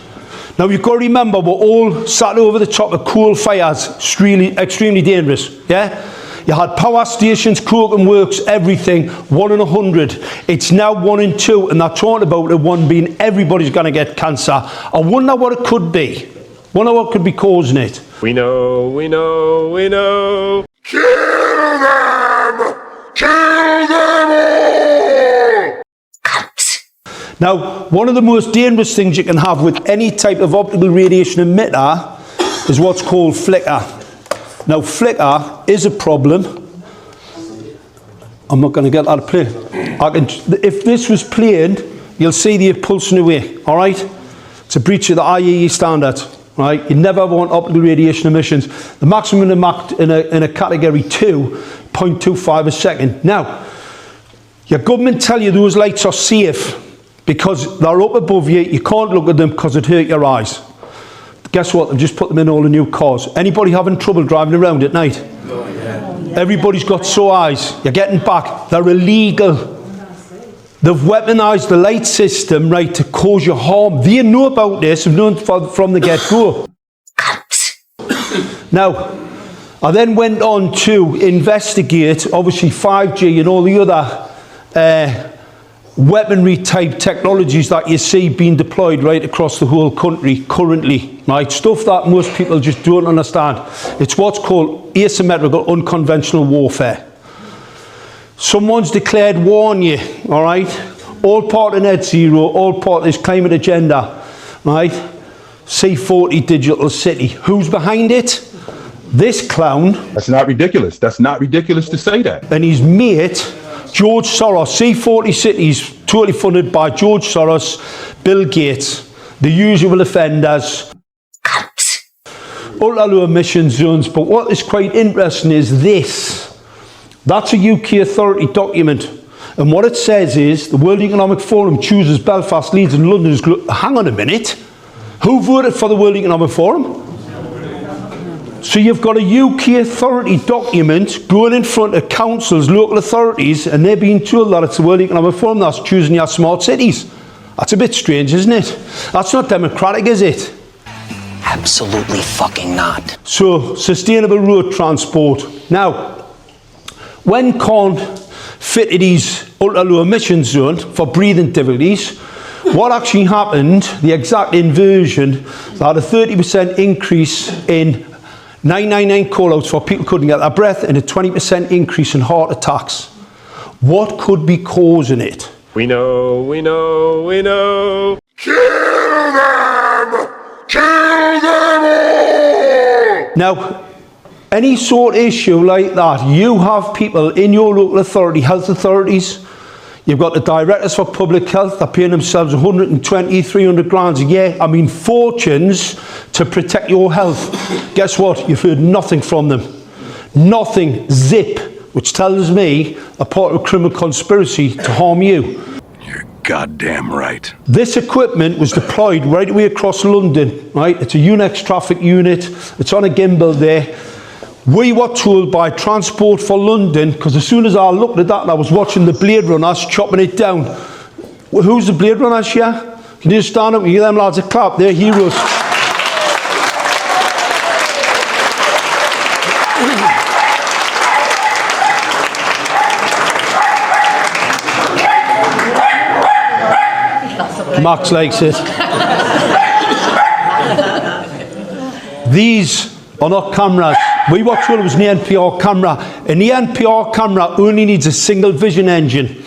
Now you've got to remember, we're all sat over the top of coal fires, extremely dangerous, yeah? You had power stations, coking works, everything, 1 in 100. It's now 1 in 2, and they're talking about the one being everybody's going to get cancer. I wonder what it could be. Wonder what could be causing it. We know, we know, we know. Kill them! Kill them all! Now, one of the most dangerous things you can have with any type of optical radiation emitter is what's called flicker. Now, flicker is a problem. I'm not going to get that to play. If this was playing, you'll see the pulsing away, all right? It's a breach of the IEEE standards, right? You never want optical radiation emissions. The maximum in a category 2, 0.25 a second. Now, your government tell you those lights are safe because they're up above you. You can't look at them because it hurt your eyes. Guess what? They've just put them in all the new cars. Anybody having trouble driving around at night? Oh, yeah. Everybody's got sore eyes. You're getting back. They're illegal. They've weaponized the light system, right, to cause you harm. They know about this. They've known from the get-go. Now, I then went on to investigate, obviously, 5G and all the other weaponry type technologies that you see being deployed right across the whole country currently, right? Stuff that most people just don't understand. It's what's called asymmetrical unconventional warfare. Someone's declared war on you, all right? All part of net zero, all part of this climate agenda, right? C40 Digital City. Who's behind it? This clown. That's not ridiculous. That's not ridiculous to say that. And his mate, George Soros, C40 Cities, totally funded by George Soros, Bill Gates, the usual offenders. Ultra low emission zones. But what is quite interesting is this. That's a UK authority document. And what it says is the World Economic Forum chooses Belfast, Leeds and London. Hang on a minute. Who voted for the World Economic Forum? So you've got a UK authority document going in front of councils, local authorities, and they're being told that it's the World Economic Forum that's choosing your smart cities. That's a bit strange, isn't it? That's not democratic, is it? Absolutely fucking not. So, sustainable road transport. Now, when Con fitted his ultra-low emission zone for breathing difficulties, what actually happened, the exact inversion, they had a 30% increase in 999 call-outs for people who couldn't get their breath and a 20% increase in heart attacks. What could be causing it? We know, we know, we know. Kill them! Kill them all! Now, any sort of issue like that, you have people in your local authority, health authorities, you've got the directors for public health, they're paying themselves 120, 300 grand a year. I mean, fortunes to protect your health. Guess what? You've heard nothing from them. Nothing. Zip. Which tells me they're part of a criminal conspiracy to harm you. You're goddamn right. This equipment was deployed right away across London, right? It's a UNEX traffic unit. It's on a gimbal there. We were told by Transport for London, because as soon as I looked at that and I was watching the Blade Runners chopping it down. Who's the Blade Runners here? Can you stand up and give them lads a clap? They're heroes. Max likes it. These are not cameras. We were told it was an NPR camera. And the NPR camera only needs a single vision engine.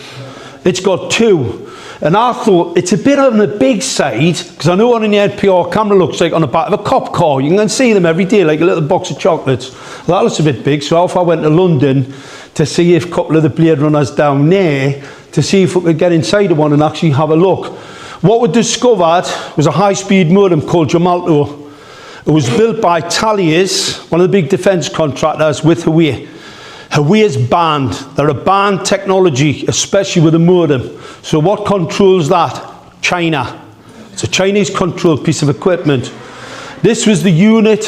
It's got two. And I thought it's a bit on the big side, because I know what an NPR camera looks like on the back of a cop car. You can see them every day, like a little box of chocolates. Well, that looks a bit big, so off I went to London to see if a couple of the Blade Runners down there, to see if we could get inside of one and actually have a look. What we discovered was a high-speed modem called Gemalto. It was built by Thales, one of the big defence contractors, with Huawei. Huawei's banned. They're a banned technology, especially with a modem. So what controls that? China. It's a Chinese-controlled piece of equipment. This was the unit.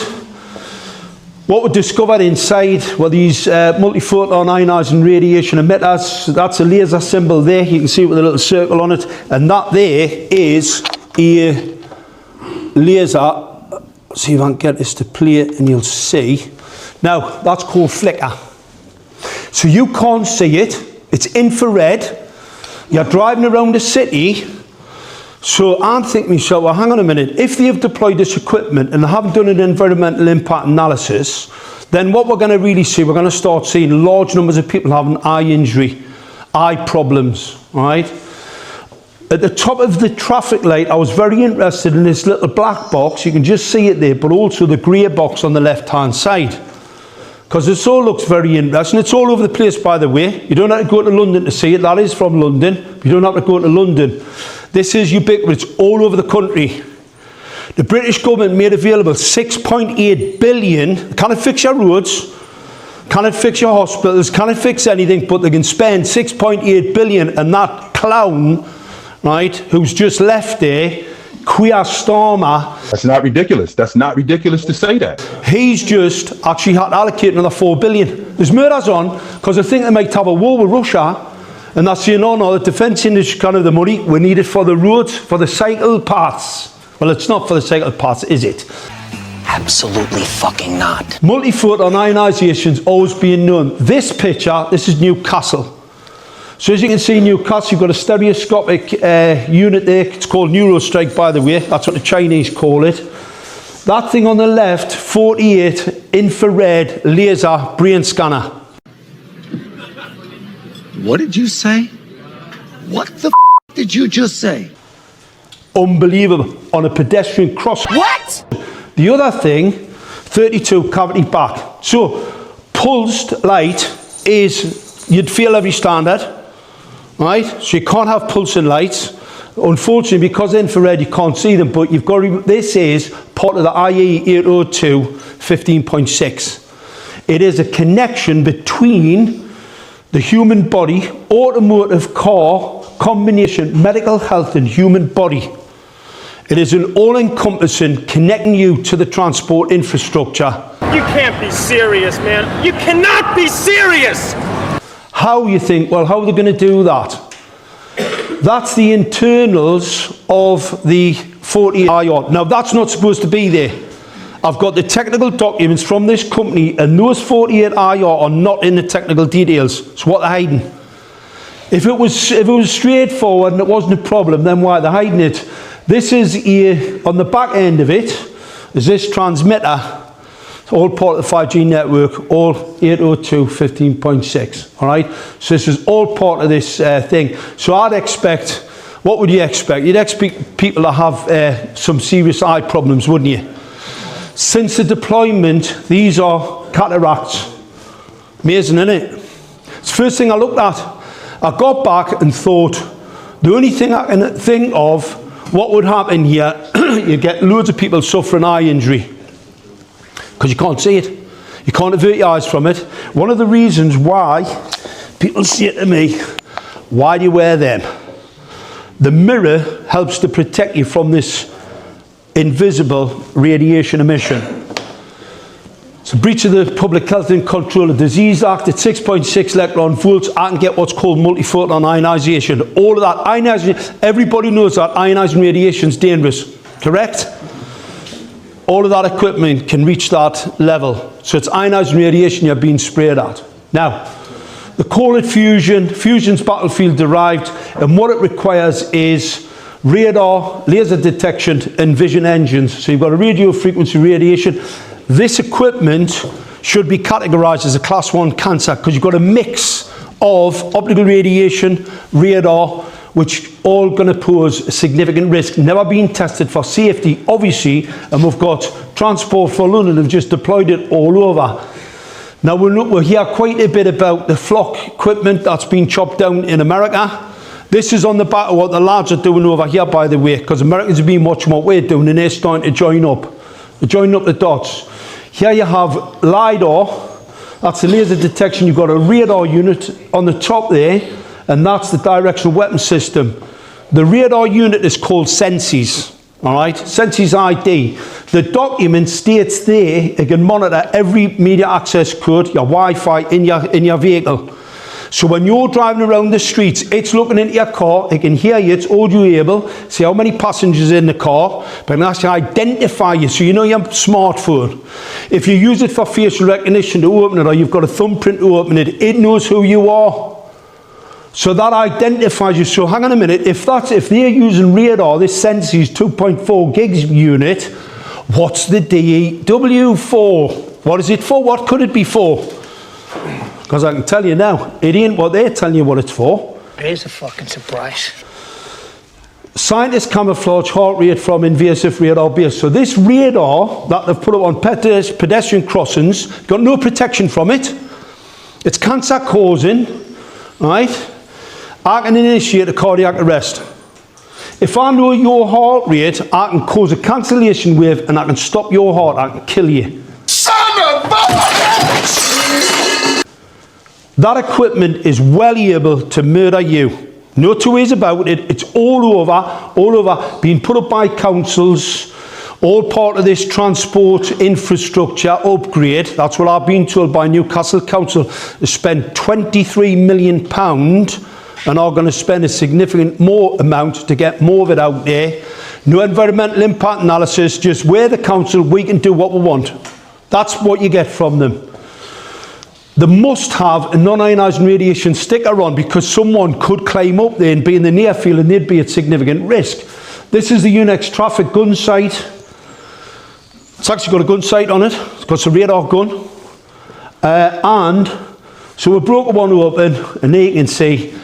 What we discovered inside were these multi-photon ionizing radiation emitters. That's a laser symbol there. You can see it with a little circle on it. And that there is a laser. See if I can get this to play it and you'll see. Now, that's called flicker. So you can't see it. It's infrared. You're driving around the city. So I'm thinking to myself, well, hang on a minute. If they've deployed this equipment and they haven't done an environmental impact analysis, then what we're going to really see, we're going to start seeing large numbers of people having eye injury, eye problems, all right? At the top of the traffic light, I was very interested in this little black box. You can just see it there, but also the grey box on the left-hand side. Because this all looks very interesting. It's all over the place, by the way. You don't have to go to London to see it. That is from London. You don't have to go to London. This is ubiquitous all over the country. The British government made available 6.8 billion. Can it fix your roads? Can it fix your hospitals? Can it fix anything? But they can spend 6.8 billion, and that clown, right, who's just left there, Keir Starmer. That's not ridiculous. That's not ridiculous to say that. He's just actually had to allocate another 4 billion. There's murders on, because I think they might have a war with Russia, and that's saying, no, the defence industry kind of the money we need it for the roads, for the cycle paths. Well, it's not for the cycle paths, is it? Absolutely fucking not. Multi-photon ionization always being known. This picture, this is Newcastle. So as you can see, Newcastle, you've got a stereoscopic unit there. It's called Neurostrike, by the way. That's what the Chinese call it. That thing on the left, 48 infrared laser brain scanner. What did you say? What the did you just say? Unbelievable. On a pedestrian crossing. What? The other thing, 32 cavity back. So pulsed light is, you'd fail every standard, right? So you can't have pulsing lights. Unfortunately, because infrared, you can't see them, but you've got to, this is part of the IE 802 15.6. It is a connection between the human body, automotive, car, combination, medical health and human body. It is an all-encompassing connecting you to the transport infrastructure. You can't be serious, man. You cannot be serious! How you think, well, how are they going to do that? That's the internals of the 48IR. Now, that's not supposed to be there. I've got the technical documents from this company, and those 48IR are not in the technical details. It's what they're hiding. If it was straightforward and it wasn't a problem, then why they're hiding it? This is here, on the back end of it, is this transmitter. It's all part of the 5G network, all 802 15.6, all right? So this is all part of this thing. So I'd expect, what would you expect? You'd expect people to have some serious eye problems, wouldn't you? Since the deployment, these are cataracts. Amazing, isn't it? It's the first thing I looked at. I got back and thought, the only thing I can think of, what would happen here, you get loads of people suffering eye injury because you can't see it. You can't avert your eyes from it. One of the reasons why people say to me, why do you wear them? The mirror helps to protect you from this invisible radiation emission. It's a breach of the Public Health and Control of Disease Act at 6.6 electron volts. I can get what's called multiphoton ionization. All of that ionization, everybody knows that ionizing radiation is dangerous, correct? All of that equipment can reach that level. So it's ionizing radiation you're being sprayed at. Now, they call it fusion. Fusion's battlefield derived, and what it requires is radar, laser detection, and vision engines. So you've got a radio frequency radiation. This equipment should be categorized as a class 1 cancer because you've got a mix of optical radiation, radar, which all going to pose a significant risk. Never been tested for safety, obviously, and we've got Transport for London have just deployed it all over. Now we'll hear quite a bit about the flock equipment that's been chopped down in America. This is on the back of what the lads are doing over here, by the way, because Americans have been watching what we're doing and they're starting to join up. They're joining up the dots. Here you have LiDAR, that's the laser detection. You've got a radar unit on the top there, and that's the directional weapon system. The radar unit is called Senses, all right? Senses ID. The document states there, it can monitor every media access code, your Wi-Fi in your vehicle. So when you're driving around the streets, it's looking into your car, it can hear you, it's audio-able, see how many passengers in the car, but it can actually identify you, so you know your smartphone. If you use it for facial recognition to open it, or you've got a thumbprint to open it, it knows who you are. So that identifies you. So hang on a minute, if they're using radar, this Senses 2.4 gigs unit, what's the DEW for? What is it for? What could it be for? Because I can tell you now, it ain't what they're telling you what it's for. It is a fucking surprise. Scientists camouflage heart rate from invasive radar base. So this radar that they've put up on pedestrian crossings, got no protection from it. It's cancer causing, right? I can initiate a cardiac arrest. If I know your heart rate, I can cause a cancellation wave and I can stop your heart, I can kill you. Son of a... That equipment is well able to murder you. No two ways about it. It's all over, being put up by councils, all part of this transport infrastructure upgrade. That's what I've been told by Newcastle Council. They spent £23 million and are going to spend a significant more amount to get more of it out there. No environmental impact analysis, just we're the council, we can do what we want. That's what you get from them. They must have a non-ionizing radiation sticker on because someone could climb up there and be in the near field and they'd be at significant risk. This is the Unex traffic gun sight. It's actually got a gun sight on it. It's got a radar gun. And so we broke one open and there you can see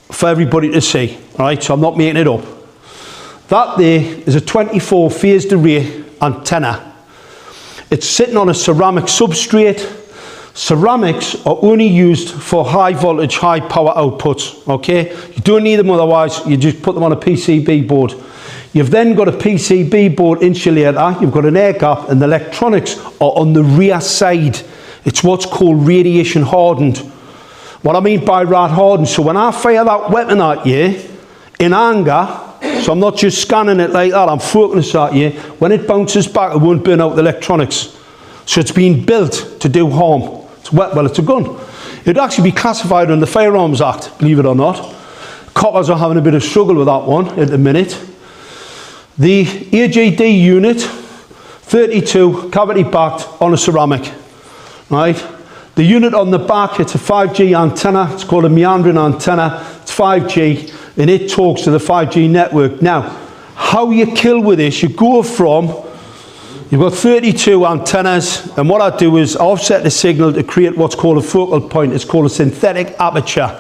for everybody to see. All right, so I'm not making it up. That there is a 24 phased array antenna. It's sitting on a ceramic substrate. Ceramics are only used for high voltage, high power outputs, okay? You don't need them otherwise, you just put them on a PCB board. You've then got a PCB board insulator, you've got an air gap, and the electronics are on the rear side. It's what's called radiation hardened. What I mean by rad hardened, so when I fire that weapon at you in anger, so I'm not just scanning it like that, I'm focusing at you, when it bounces back, it won't burn out the electronics. So it's been built to do harm. Well, it's a gun. It'd actually be classified under the Firearms Act, believe it or not. Coppers are having a bit of struggle with that one at the minute. The AGD unit, 32, cavity backed on a ceramic, right? The unit on the back, it's a 5G antenna. It's called a meandering antenna. It's 5G, and it talks to the 5G network. Now, how you kill with this, you go from, you've got 32 antennas, and what I do is offset the signal to create what's called a focal point. It's called a synthetic aperture.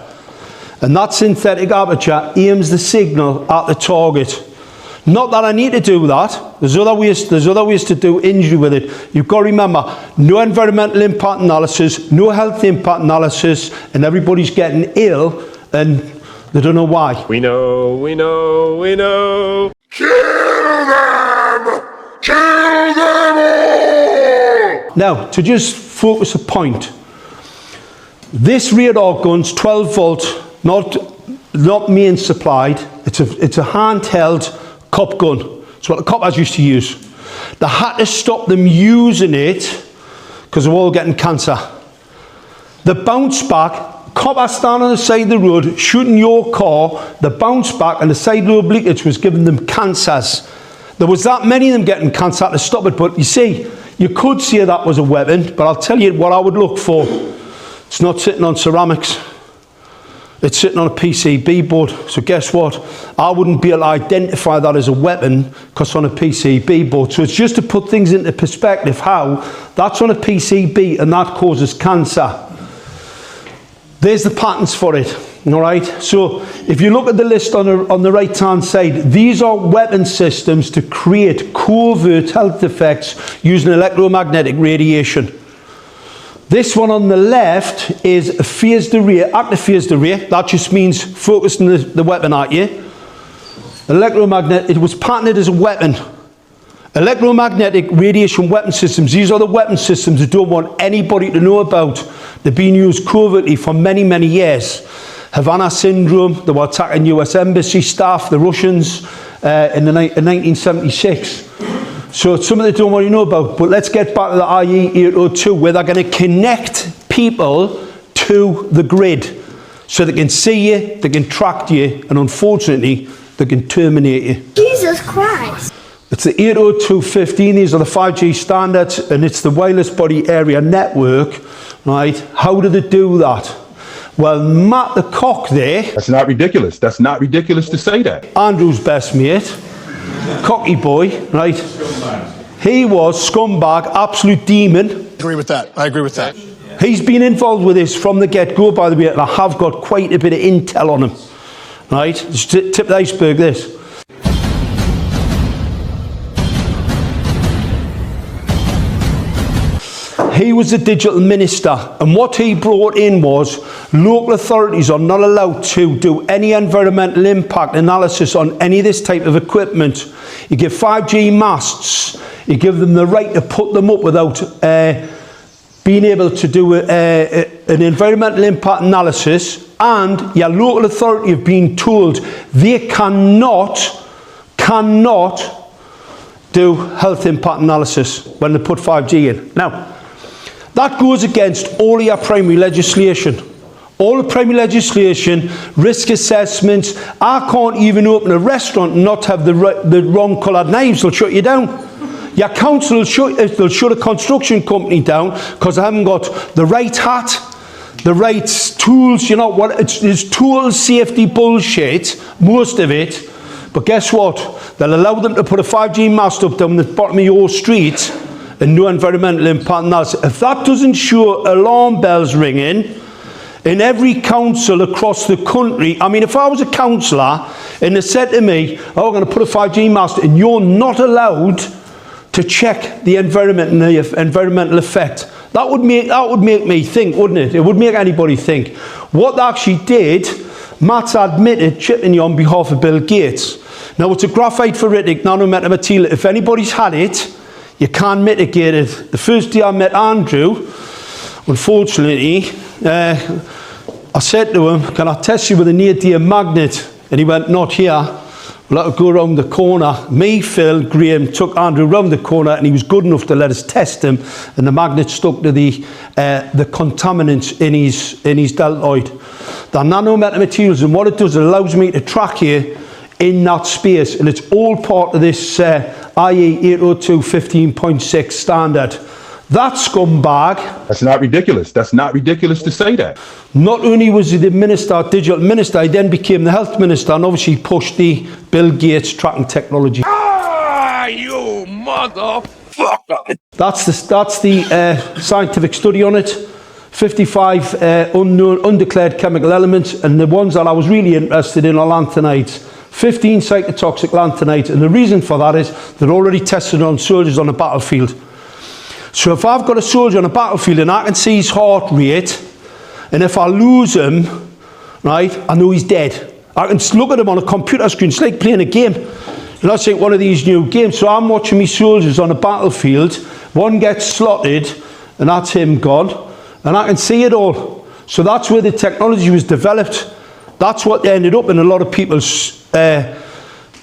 And that synthetic aperture aims the signal at the target. Not that I need to do that. There's other ways to do injury with it. You've got to remember, no environmental impact analysis, no health impact analysis, and everybody's getting ill, and they don't know why. We know. Kill them! Kill them all! Now, to just focus a point, this radar gun's 12 volt, not main supplied. It's a handheld cop gun. It's what the coppers used to use. They had to stop them using it because they're all getting cancer. The bounce back, coppers stand on the side of the road shooting your car, the bounce back and the side lobe leakage was giving them cancers. There was that many of them getting cancer to stop it, but you see, you could say that was a weapon, but I'll tell you what I would look for. It's not sitting on ceramics. It's sitting on a PCB board. So guess what? I wouldn't be able to identify that as a weapon because it's on a PCB board. So it's just to put things into perspective how that's on a PCB and that causes cancer. There's the patents for it. All right. So if you look at the list on the right hand side, these are weapon systems to create covert health effects using electromagnetic radiation. This one on the left is a phased array, active phased array. That just means focusing the weapon at you. It was patented as a weapon. Electromagnetic radiation weapon systems, these are the weapon systems that don't want anybody to know about. They've been used covertly for many, many years. Havana syndrome, they were attacking US embassy staff, the Russians, in 1976. So it's something they don't want to know about. But let's get back to the IE-802, where they're going to connect people to the grid. So they can see you, they can track you, and unfortunately, they can terminate you. Jesus Christ. It's the 802.15, these are the 5G standards, and it's the wireless body area network, right? How do they do that? Well, Matt the cock there... That's not ridiculous. That's not ridiculous to say that. Andrew's best mate. Cocky boy, right? He was scumbag, absolute demon. I agree with that. He's been involved with this from the get-go, by the way, and I have got quite a bit of intel on him. Right? Just tip of the iceberg, this. He was a digital minister, and what he brought in was local authorities are not allowed to do any environmental impact analysis on any of this type of equipment. You give 5G masts, you give them the right to put them up without being able to do an environmental impact analysis, and your local authority have been told they cannot do health impact analysis when they put 5G in. Now, that goes against all your primary legislation. All the primary legislation, risk assessments. I can't even open a restaurant and not have the wrong coloured knives. They'll shut you down. Your council will shut a construction company down because they haven't got the right hat, the right tools. You know what? It's tool safety bullshit, most of it. But guess what? They'll allow them to put a 5G mast up down the bottom of your street and no environmental impact analysis. If that doesn't show alarm bells ringing in every council across the country, I mean, if I was a councillor and they said to me, oh, we're going to put a 5G mast and you're not allowed to check the environment and the environmental effect. That would make me think, wouldn't it? It would make anybody think. What they actually did, Matt's admitted chipping you on behalf of Bill Gates. Now, it's a graphite ferritic nanometal material. If anybody's had it, you can mitigate it. The first day I met Andrew, unfortunately, I said to him, can I test you with a near-dear magnet? And he went, not here. We'll have to go around the corner. Me, Phil, Graham took Andrew round the corner, and he was good enough to let us test him, and the magnet stuck to the contaminants in his deltoid. They're nanometal materials, and what it does, it allows me to track you in that space, and it's all part of this IE 802 15.6 standard. That scumbag... That's not ridiculous. That's not ridiculous to say that. Not only was he the minister, digital minister, he then became the health minister and obviously pushed the Bill Gates tracking technology. Ah, you motherfucker! That's the scientific study on it. 55 unknown, undeclared chemical elements, and the ones that I was really interested in are lanthanides. 15 cytotoxic lanthanides, and the reason for that is they're already tested on soldiers on the battlefield. So if I've got a soldier on a battlefield and I can see his heart rate, and if I lose him, right, I know he's dead. I can look at him on a computer screen. It's like playing a game. And that's like one of these new games. So I'm watching my soldiers on a battlefield. One gets slotted, and that's him gone. And I can see it all. So that's where the technology was developed. That's what ended up in a lot of people's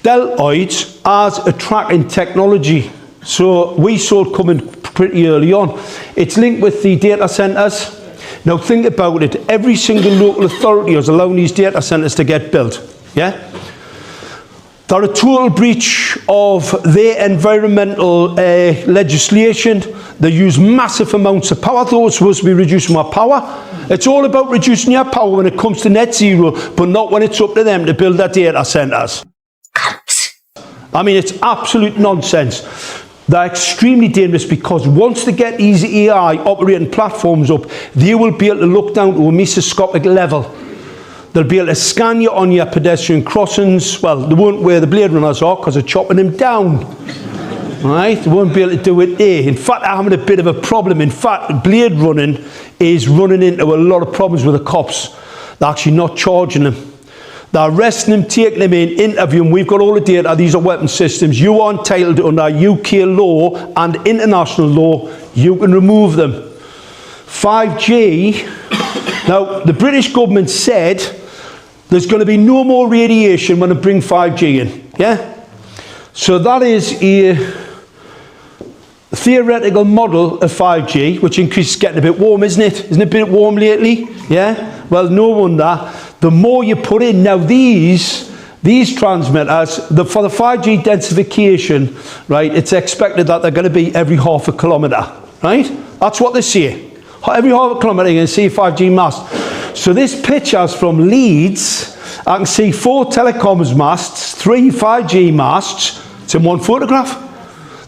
deltoids as a tracking technology. So we saw it coming pretty early on. It's linked with the data centres. Now think about it. Every single local authority is allowing these data centres to get built. Yeah? They're a total breach of their environmental legislation. They use massive amounts of power. Those are supposed to be reducing our power. It's all about reducing your power when it comes to net zero, but not when it's up to them to build their data centres. I mean, it's absolute nonsense. They're extremely dangerous because once they get these AI operating platforms up, they will be able to look down to a mesoscopic level. They'll be able to scan you on your pedestrian crossings. Well, they won't where the Blade Runners are because they're chopping them down. Right? They won't be able to do it there. In fact, I'm having a bit of a problem. In fact, blade running is running into a lot of problems with the cops. They're actually not charging them. They're arresting them, taking them in, interviewing them. We've got all the data. These are weapon systems. You are entitled under UK law and international law. You can remove them. 5G. Now, the British government said there's going to be no more radiation when they bring 5G in. Yeah? So that is a theoretical model of 5G, which increases getting a bit warm, isn't it? Isn't it a bit warm lately? Yeah? Well, no wonder. The more you put in, now these transmitters, for the 5G densification, right, it's expected that they're going to be every half a kilometre, right? That's what they say. Every half a kilometre you're going to see a 5G mast. So this picture's from Leeds. I can see 4 telecoms masts, 3 5G masts. It's in one photograph.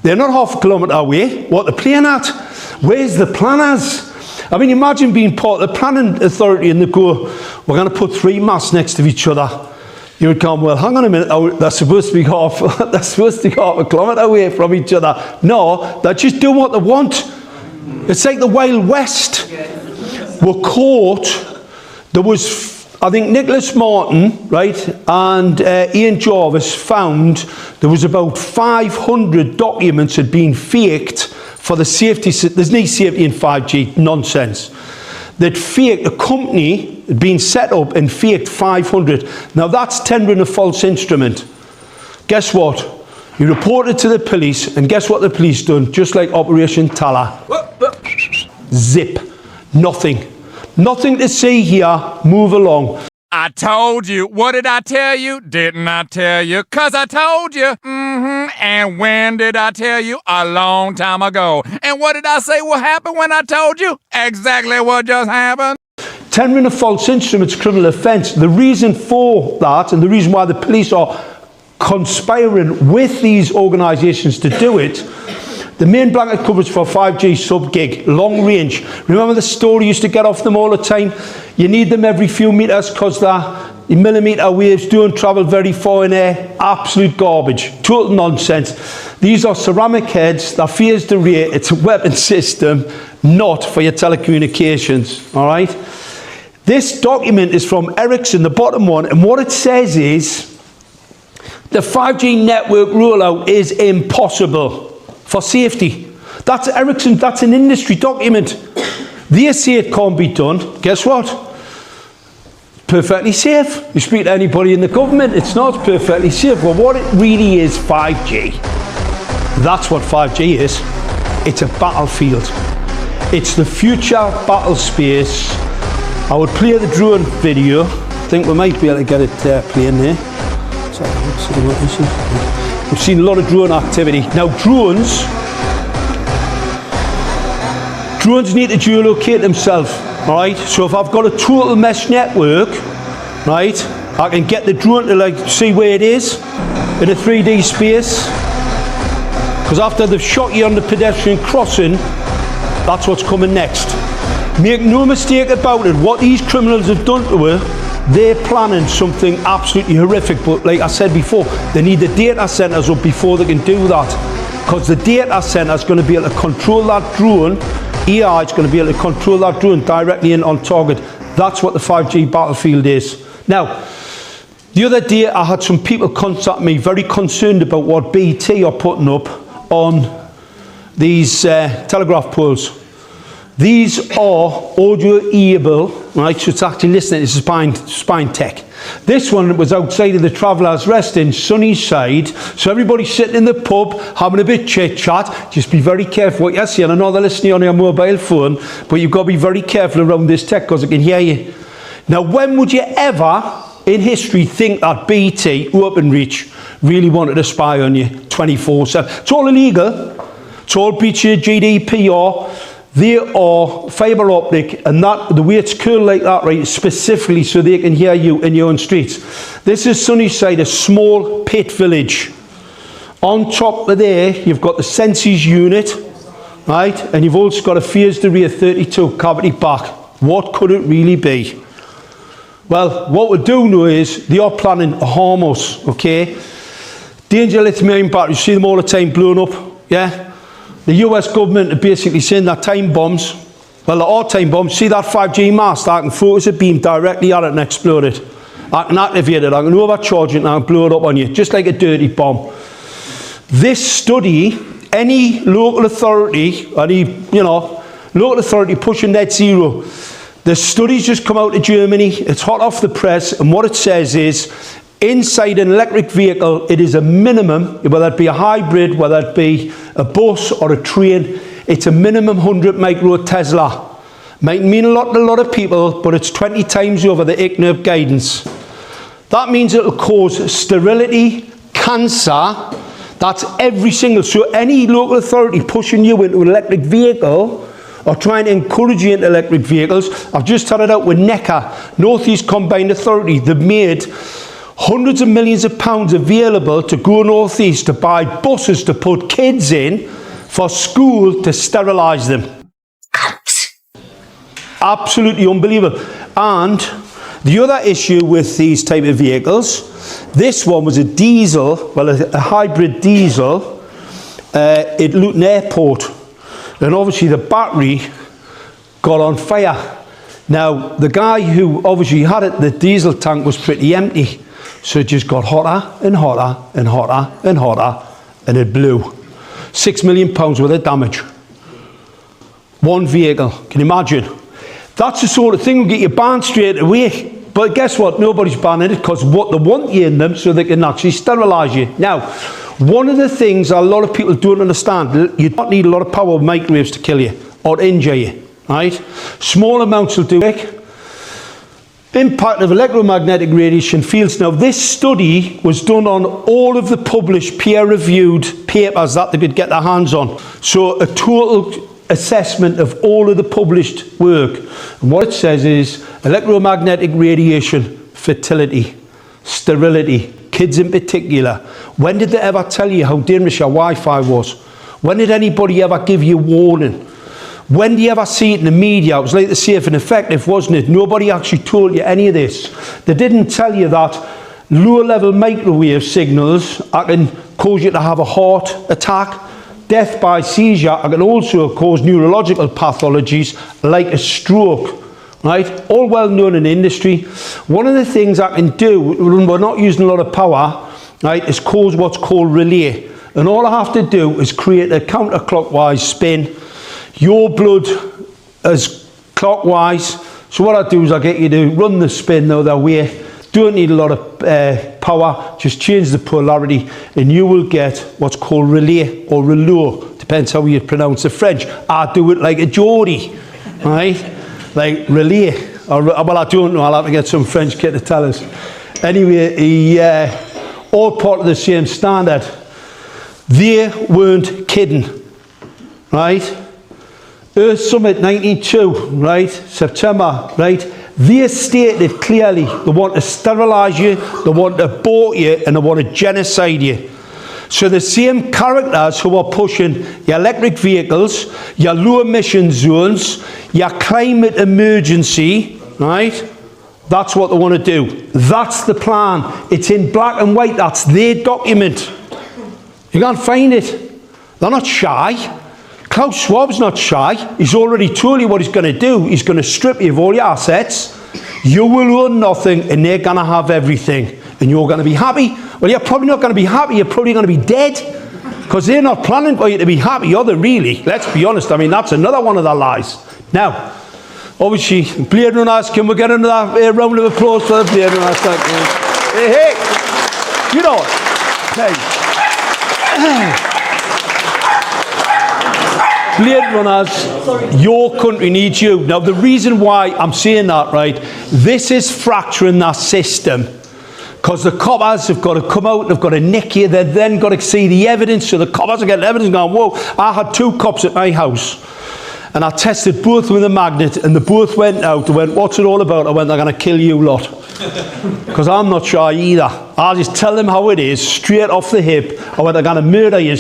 They're not half a kilometre away. What they're playing at? Where's the planners? I mean, imagine being part of the planning authority and they go, we're going to put 3 masts next to each other. You would come, well, hang on a minute, they're supposed to be half a kilometre away from each other. No, they're just doing what they want. It's like the Wild West. Were caught. There was, I think, Nicholas Martin, right, and Ian Jarvis found there was about 500 documents had been faked for the safety. There's no safety in 5G, nonsense. That faked, a company had been set up and faked 500. Now that's tendering a false instrument. Guess what? You reported to the police, and guess what the police done? Just like Operation Tala. Zip. Nothing. Nothing to see here. Move along. I told you. What did I tell you? Didn't I tell you? 'Cause I told you. And when did I tell you? A long time ago. And what did I say will happen when I told you? Exactly what just happened. Tendering a false instrument is a criminal offence. The reason for that, and the reason why the police are conspiring with these organisations to do it, the main blanket coverage for 5G sub-gig, long range. Remember the story used to get off them all the time? You need them every few metres because The millimetre waves don't travel very far in air. Absolute garbage. Total nonsense. These are ceramic heads that phase the ray. It's a weapon system, not for your telecommunications. All right? This document is from Ericsson, the bottom one, and what it says is the 5G network rollout is impossible for safety. That's Ericsson, that's an industry document. They say it can't be done. Guess what? Perfectly safe. You speak to anybody in the government, it's not perfectly safe. Well, what it really is 5G. That's what 5G is. It's a battlefield. It's the future battle space. I would play the drone video. I think we might be able to get it playing there. We've seen a lot of drone activity. Now drones need to geolocate themselves, all right? So if I've got a total mesh network, right, I can get the drone to like see where it is in a 3D space. Because after they've shot you on the pedestrian crossing, that's what's coming next. Make no mistake about it, what these criminals have done to her, they're planning something absolutely horrific. But like I said before, they need the data centers up before they can do that. Because the data center is going to be able to control that drone. AI is going to be able to control that drone directly in on target. That's what the 5G battlefield is. Now, the other day I had some people contact me very concerned about what BT are putting up on these telegraph poles. These are audio-able, right, so it's actually listening to spine tech. This one was outside of the Travellers Rest in Sunnyside, so everybody's sitting in the pub, having a bit chit-chat. Just be very careful what you're saying. I know they're listening on your mobile phone, but you've got to be very careful around this tech because it can hear you. Now, when would you ever in history think that BT, Openreach, really wanted to spy on you 24/7? It's all illegal. It's all breaching GDPR. They are fibre optic, and that the way it's curled like that, right, specifically so they can hear you in your own streets. This is Sunnyside, a small pit village. On top of there, you've got the Senses unit, right, and you've also got a phased array 32 cavity back. What could it really be? Well, what we do know is they are planning to harm us, okay? Danger lithium batteries, you see them all the time blown up, yeah? The US government are basically saying that time bombs, well, there are time bombs. See that 5G mast? I can focus a beam directly at it and explode it. I can activate it, I can overcharge it and I can blow it up on you, just like a dirty bomb. This study, any local authority, local authority pushing net zero, the study's just come out of Germany, it's hot off the press, and what it says is, inside an electric vehicle, it is a minimum, whether it be a hybrid, whether it be a bus or a train, it's a minimum 100 micro Tesla. Might mean a lot to a lot of people, but it's 20 times over the ICNIRP guidance. That means it'll cause sterility, cancer, that's every single, so any local authority pushing you into an electric vehicle or trying to encourage you into electric vehicles, I've just had it out with NECA, North East Combined Authority, they've made hundreds of millions of pounds available to go north east to buy buses to put kids in for school to sterilise them. Absolutely unbelievable. And the other issue with these type of vehicles, this one was a diesel, well, a hybrid diesel at Luton Airport. And obviously the battery got on fire. Now, the guy who obviously had it, the diesel tank was pretty empty. So it just got hotter and hotter and hotter and hotter, and it blew. £6 million worth of damage. One vehicle, can you imagine? That's the sort of thing that get you banned straight away. But guess what? Nobody's banning it because what they want you in them so they can actually sterilise you. Now, one of the things a lot of people don't understand, you don't need a lot of power microwaves to kill you or injure you, right? Small amounts will do it. Impact of electromagnetic radiation fields. Now, this study was done on all of the published peer-reviewed papers that they could get their hands on. So a total assessment of all of the published work. And what it says is electromagnetic radiation, fertility, sterility, kids in particular. When did they ever tell you how dangerous your Wi-Fi was? When did anybody ever give you warning? When do you ever see it in the media? It was like the safe and effective, wasn't it? Nobody actually told you any of this. They didn't tell you that lower level microwave signals can cause you to have a heart attack. Death by seizure can also cause neurological pathologies like a stroke, right? All well known in the industry. One of the things I can do when we're not using a lot of power, right, is cause what's called relay. And all I have to do is create a counterclockwise spin. Your blood is clockwise. So what I do is I get you to run the spin the other way. Don't need a lot of power, just change the polarity and you will get what's called relay or rouleau, depends how you pronounce the French. I do it like a Geordie, right? Like relay, well I don't know, I'll have to get some French kid to tell us. Anyway, all part of the same standard. They weren't kidding, right? Earth Summit 92, right, September, right? They stated clearly they want to sterilise you, they want to abort you, and they want to genocide you. So the same characters who are pushing your electric vehicles, your low emission zones, your climate emergency, right? That's what they want to do. That's the plan. It's in black and white. That's their document. You can't find it. They're not shy. Klaus Schwab's not shy. He's already told you what he's going to do. He's going to strip you of all your assets. You will own nothing and they're going to have everything. And you're going to be happy. Well, you're probably not going to be happy. You're probably going to be dead. Because they're not planning for you to be happy, are they really? Let's be honest. I mean, that's another one of their lies. Now, obviously, Blade Runners, can we get another round of applause for the Blade Runners? Hey, hey. You know what? Hey. Blade Runners, your country needs you. Now, the reason why I'm saying that, right, this is fracturing that system. Because the coppers have got to come out, they've got to nick you, they've then got to see the evidence. So the coppers are getting evidence going, whoa, I had 2 cops at my house. And I tested both with a magnet, and they both went out. They went, what's it all about? I went, they're going to kill you lot. Because I'm not shy either. I'll just tell them how it is, straight off the hip. I went, they're going to murder you.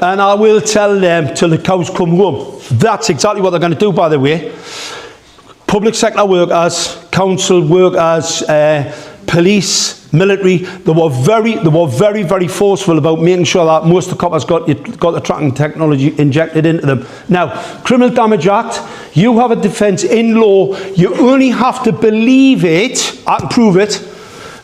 And I will tell them till the cows come home. That's exactly what they're going to do, by the way. Public sector workers, council workers, police, military, they were very, very forceful about making sure that most of the coppers got the tracking technology injected into them. Now, Criminal Damage Act, you have a defence in law. You only have to believe it. I can prove it.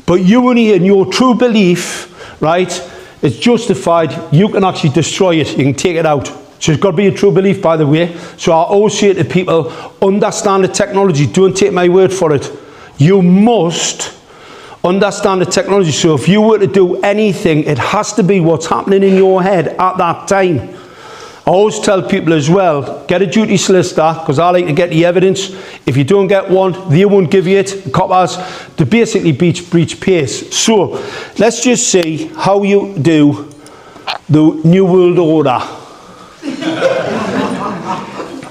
But you only, in your true belief, right, it's justified, you can actually destroy it. You can take it out. So it's got to be a true belief, by the way. So I always say to people, understand the technology. Don't take my word for it. You must understand the technology. So if you were to do anything, it has to be what's happening in your head at that time. I always tell people as well, get a duty solicitor, because I like to get the evidence. If you don't get one, they won't give you it. The coppers, they basically breach pace. So let's just see how you do the New World Order.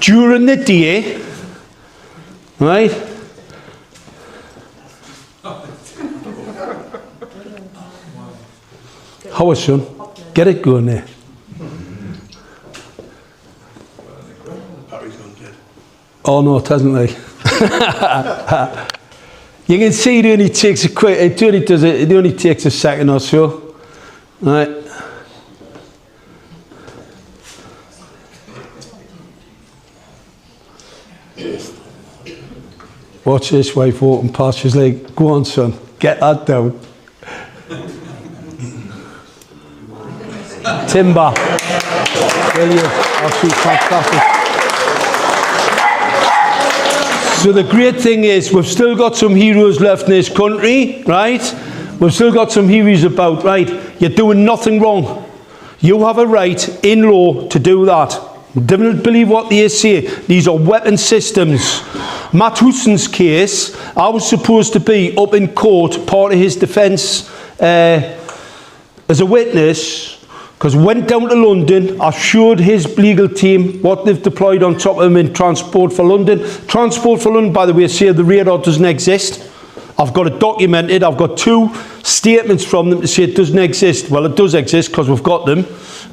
During the day, right? How is son? Get it going there. Oh no, it hasn't like. You can see it only takes it only takes a second or so. Right. Watch this wife walking past, she's like, go on son, get that down. Timber. Brilliant. Absolutely fantastic. So the great thing is we've still got some heroes left in this country, right? We've still got some heroes about, right? You're doing nothing wrong. You have a right in law to do that. Don't believe what they say. These are weapon systems. Matt Houston's case, I was supposed to be up in court, part of his defence as a witness, because went down to London, I showed his legal team what they've deployed on top of him in Transport for London. Transport for London, by the way, say the radar doesn't exist. I've got it documented. I've got 2 statements from them to say it doesn't exist. Well, it does exist because we've got them.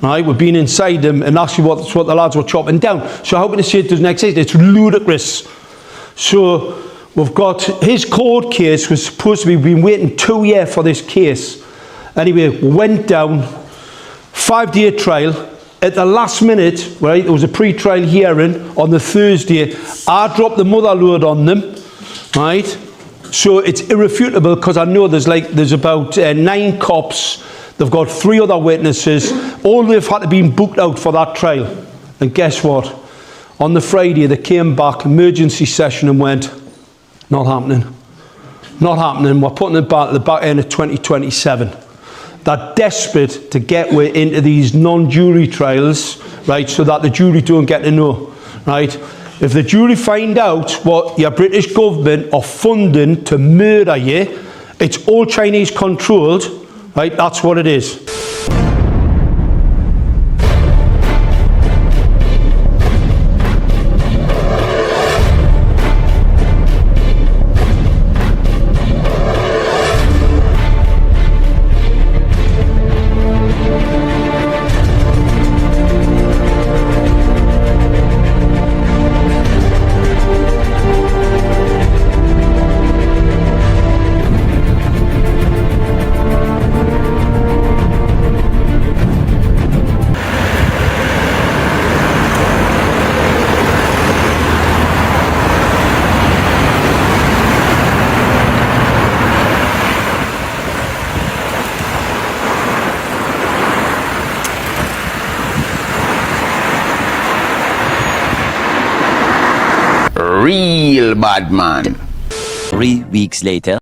Right? We've been inside them and actually that's what the lads were chopping down. So how can they say it doesn't exist? It's ludicrous. So we've got his court case was supposed to be, we've been waiting 2 years for this case. Anyway, went down, 5-day trial. At the last minute, right, there was a pre-trial hearing on the Thursday. I dropped the mother load on them, right? So it's irrefutable because I know there's about 9 cops. They've got 3 other witnesses. All they've had to be booked out for that trial. And guess what? On the Friday, they came back, emergency session, and went, not happening. Not happening. We're putting it back at the back end of 2027. They're desperate to get into these non-jury trials, right, so that the jury don't get to know, right? If the jury find out what your British government are funding to murder you, it's all Chinese controlled, right? That's what it is. Real bad man. 3 weeks later.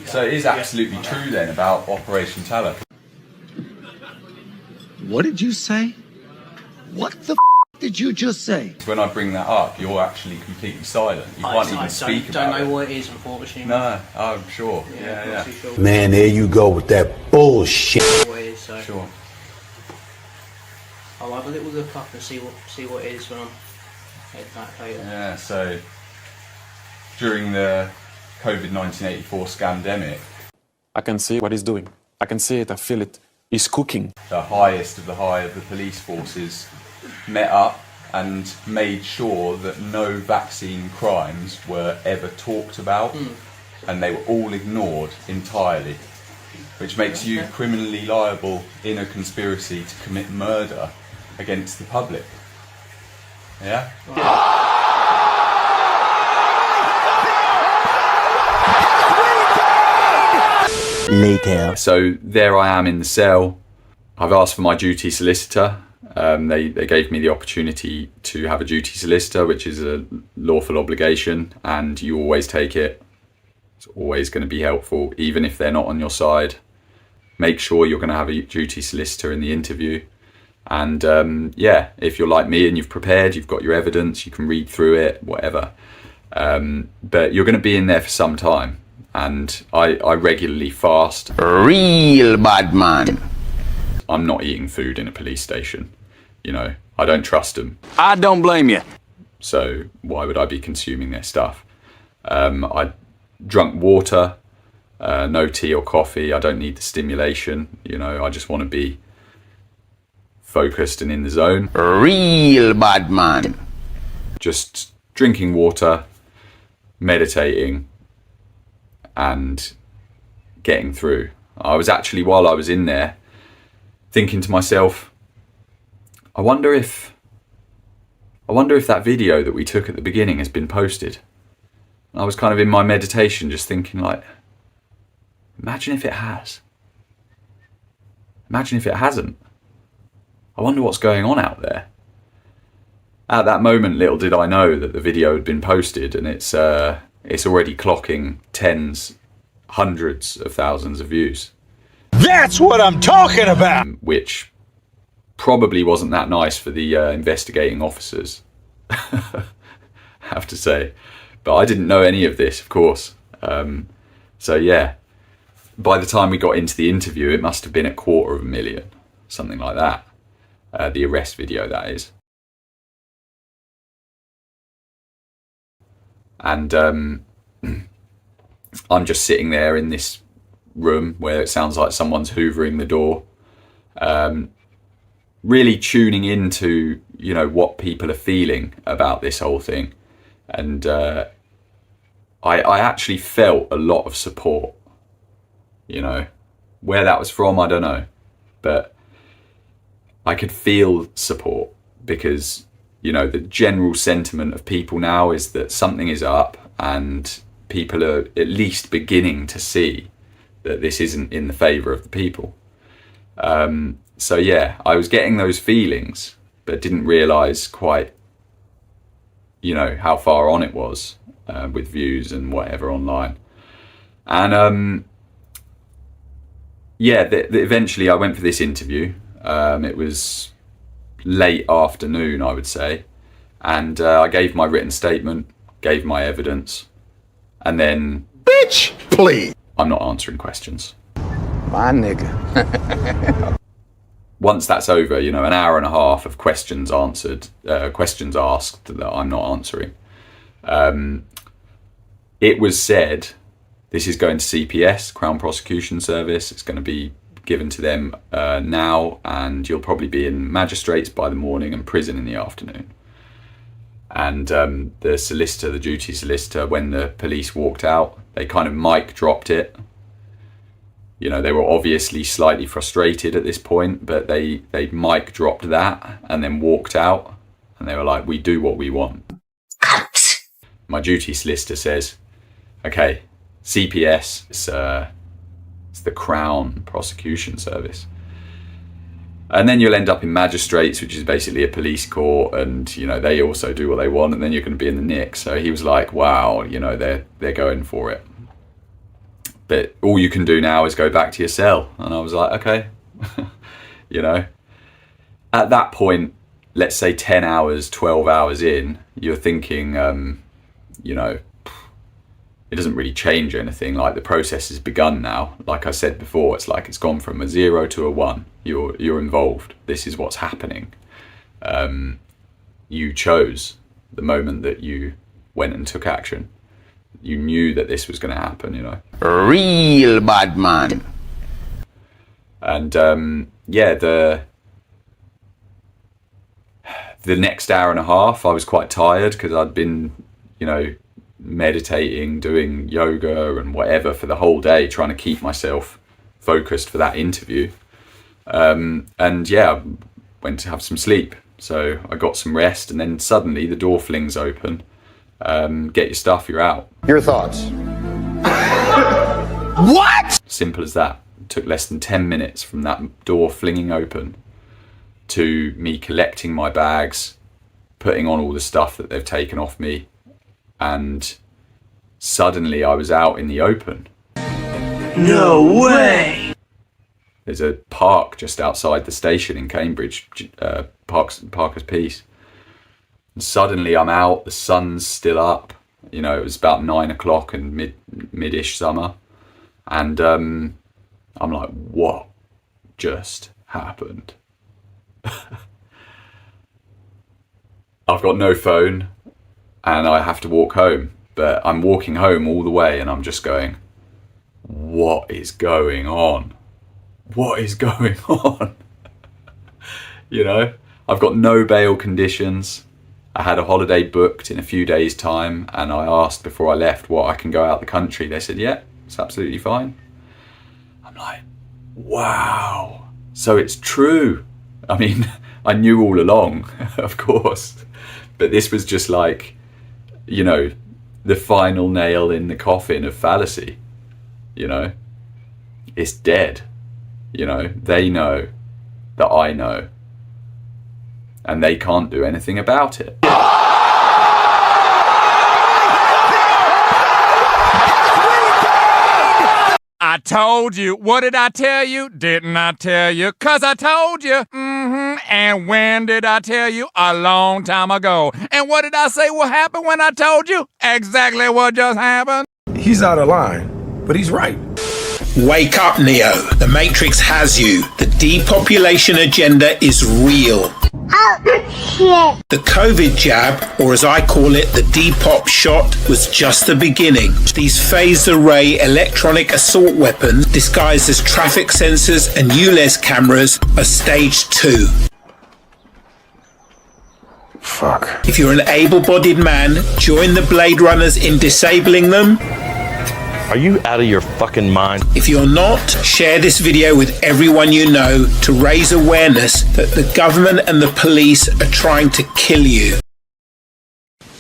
So it is absolutely true then about Operation Tallow. What did you say? What the did you just say? When I bring that up, you're actually completely silent. You can't even speak about it. Don't know what it is, unfortunately. No, I'm sure. Yeah. Sure. Man, there you go with that bullshit. What it is, so. Sure. I'll have a little look up and see what it is when I'm heading back later. Yeah, so during the COVID-1984 scandemic, I can see what he's doing. I can see it, I feel it. He's cooking. The highest of the high of the police forces met up and made sure that no vaccine crimes were ever talked about, and they were all ignored entirely, which makes you criminally liable in a conspiracy to commit murder against the public. Yeah? Later. So there I am in the cell. I've asked for my duty solicitor. They gave me the opportunity to have a duty solicitor, which is a lawful obligation, and you always take it. It's always going to be helpful, even if they're not on your side. Make sure you're going to have a duty solicitor in the interview. And yeah, if you're like me and you've prepared, you've got your evidence, you can read through it, whatever. But you're going to be in there for some time. And I regularly fast. Real bad man. I'm not eating food in a police station. You know, I don't trust them. I don't blame you. So why would I be consuming their stuff? I drunk water, no tea or coffee. I don't need the stimulation. You know, I just want to be focused and in the zone. Real bad man. Just drinking water, meditating, and getting through. I was actually, while I was in there, thinking to myself, I wonder if that video that we took at the beginning has been posted. I was kind of in my meditation just thinking, like, imagine if it has. Imagine if it hasn't. I wonder what's going on out there. At that moment, little did I know that the video had been posted, and it's already clocking tens, hundreds of thousands of views. That's what I'm talking about! Which probably wasn't that nice for the investigating officers, I have to say. But I didn't know any of this, of course. So yeah, by the time we got into the interview, it must have been 250,000, something like that. The arrest video, that is. And I'm just sitting there in this room where it sounds like someone's hoovering the door, really tuning into, you know, what people are feeling about this whole thing. And I actually felt a lot of support, you know. Where that was from, I don't know, but I could feel support, because, you know, the general sentiment of people now is that something is up, and people are at least beginning to see that this isn't in the favour of the people. So yeah, I was getting those feelings, but didn't realise quite, you know, how far on it was with views and whatever online. And yeah, eventually I went for this interview. It was late afternoon, I would say. And I gave my written statement, gave my evidence, and then... Bitch, please. I'm not answering questions. My nigga. Once that's over, you know, an hour and a half of questions answered, questions asked that I'm not answering. It was said, this is going to CPS, Crown Prosecution Service. It's going to be given to them now, and you'll probably be in magistrates by the morning and prison in the afternoon. And the solicitor, the duty solicitor, when the police walked out, they kind of mic dropped it. You know, they were obviously slightly frustrated at this point, but they mic dropped that and then walked out, and they were like, we do what we want. My duty solicitor says, okay, CPS, it's the Crown Prosecution Service. And then you'll end up in magistrates, which is basically a police court, and, you know, they also do what they want, and then you're going to be in the nick. So he was like, wow, you know, they're going for it. But all you can do now is go back to your cell. And I was like, okay, you know. At that point, let's say 10 hours, 12 hours in, you're thinking, you know, it doesn't really change anything. Like, the process has begun now. Like I said before, it's like it's gone from a 0 to a 1. You're involved. This is what's happening. You chose the moment that you went and took action. You knew that this was going to happen, you know. Real bad man. And yeah, the next hour and a half, I was quite tired because I'd been, you know, meditating, doing yoga and whatever for the whole day, trying to keep myself focused for that interview. And yeah, I went to have some sleep. So I got some rest, and then suddenly the door flings open. Get your stuff, you're out. Your thoughts? What? Simple as that. It took less than 10 minutes from that door flinging open to me collecting my bags, putting on all the stuff that they've taken off me, and suddenly I was out in the open. No way! There's a park just outside the station in Cambridge, Parker's Piece. And suddenly I'm out, the sun's still up. You know, it was about 9 o'clock and mid-ish summer. And I'm like, what just happened? I've got no phone and I have to walk home. But I'm walking home all the way and I'm just going, what is going on? What is going on? You know, I've got no bail conditions. I had a holiday booked in a few days' time, and I asked before I left what I can go out the country. They said, yeah, it's absolutely fine. I'm like, wow. So it's true. I mean, I knew all along, of course, but this was just like, you know, the final nail in the coffin of fallacy. You know, it's dead. You know, they know that I know, and they can't do anything about it. I told you. What did I tell you? Didn't I tell you? 'Cause I told you. And when did I tell you? A long time ago. And what did I say will happen when I told you? Exactly what just happened. He's out of line, but he's right. Wake up, Neo. The Matrix has you. The depopulation agenda is real. The COVID jab, or as I call it, the Depop shot, was just the beginning. These phased array electronic assault weapons, disguised as traffic sensors and ULEZ cameras, are stage 2. Fuck. If you're an able-bodied man, join the Blade Runners in disabling them. Are you out of your fucking mind? If you're not, share this video with everyone you know to raise awareness that the government and the police are trying to kill you.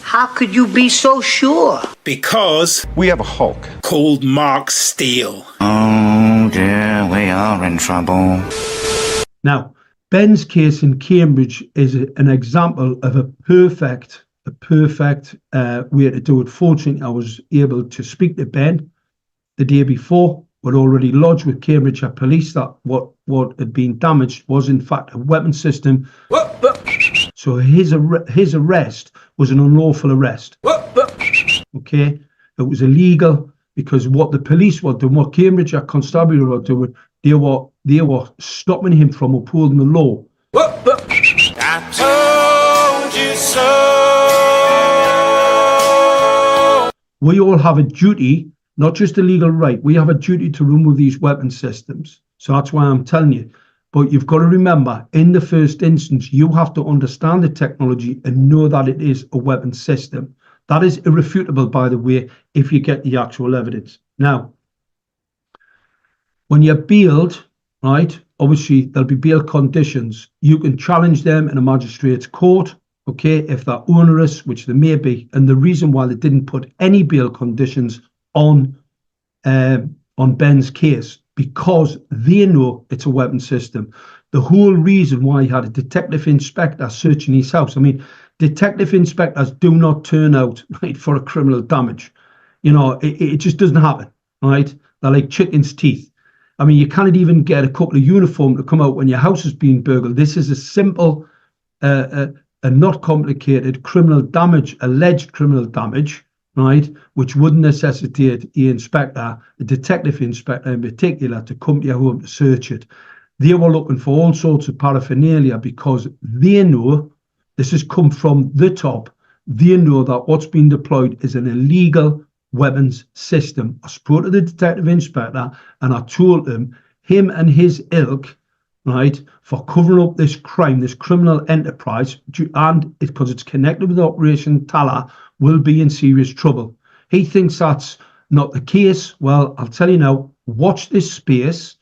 How could you be so sure? Because we have a Hulk called Mark Steele. Oh dear, we are in trouble. Now, Ben's case in Cambridge is an example of a perfect way to do it. Fortunately, I was able to speak to Ben the day before. We'd already lodged with Cambridgeshire Police that what had been damaged was in fact a weapon system. So his arrest was an unlawful arrest. Okay, it was illegal because what the police were doing, what Cambridgeshire Constabulary were doing, they were stopping him from upholding the law. I told you so. We all have a duty, not just a legal right. We have a duty to remove these weapon systems. So that's why I'm telling you. But you've got to remember, in the first instance, you have to understand the technology and know that it is a weapon system. That is irrefutable, by the way, if you get the actual evidence. Now, when you're bailed, right, obviously there'll be bail conditions. You can challenge them in a magistrate's court, okay, if they're onerous, which they may be. And the reason why they didn't put any bail conditions on Ben's case, because they know it's a weapon system. The whole reason why he had a detective inspector searching his house. I mean, detective inspectors do not turn out, right, for a criminal damage. You know, it just doesn't happen, right? They're like chicken's teeth. I mean, you can't even get a couple of uniform to come out when your house is being burgled. This is a simple, not complicated criminal damage, alleged criminal damage, right, which wouldn't necessitate the inspector, the detective inspector in particular, to come to your home to search it. They were looking for all sorts of paraphernalia because they know, this has come from the top, they know that what's been deployed is an illegal weapons system. I spoke to the detective inspector and I told him and his ilk, right, for covering up this crime, this criminal enterprise, and because it's connected with Operation Tala, will be in serious trouble. He thinks that's not the case. Well, I'll tell you now, watch this space,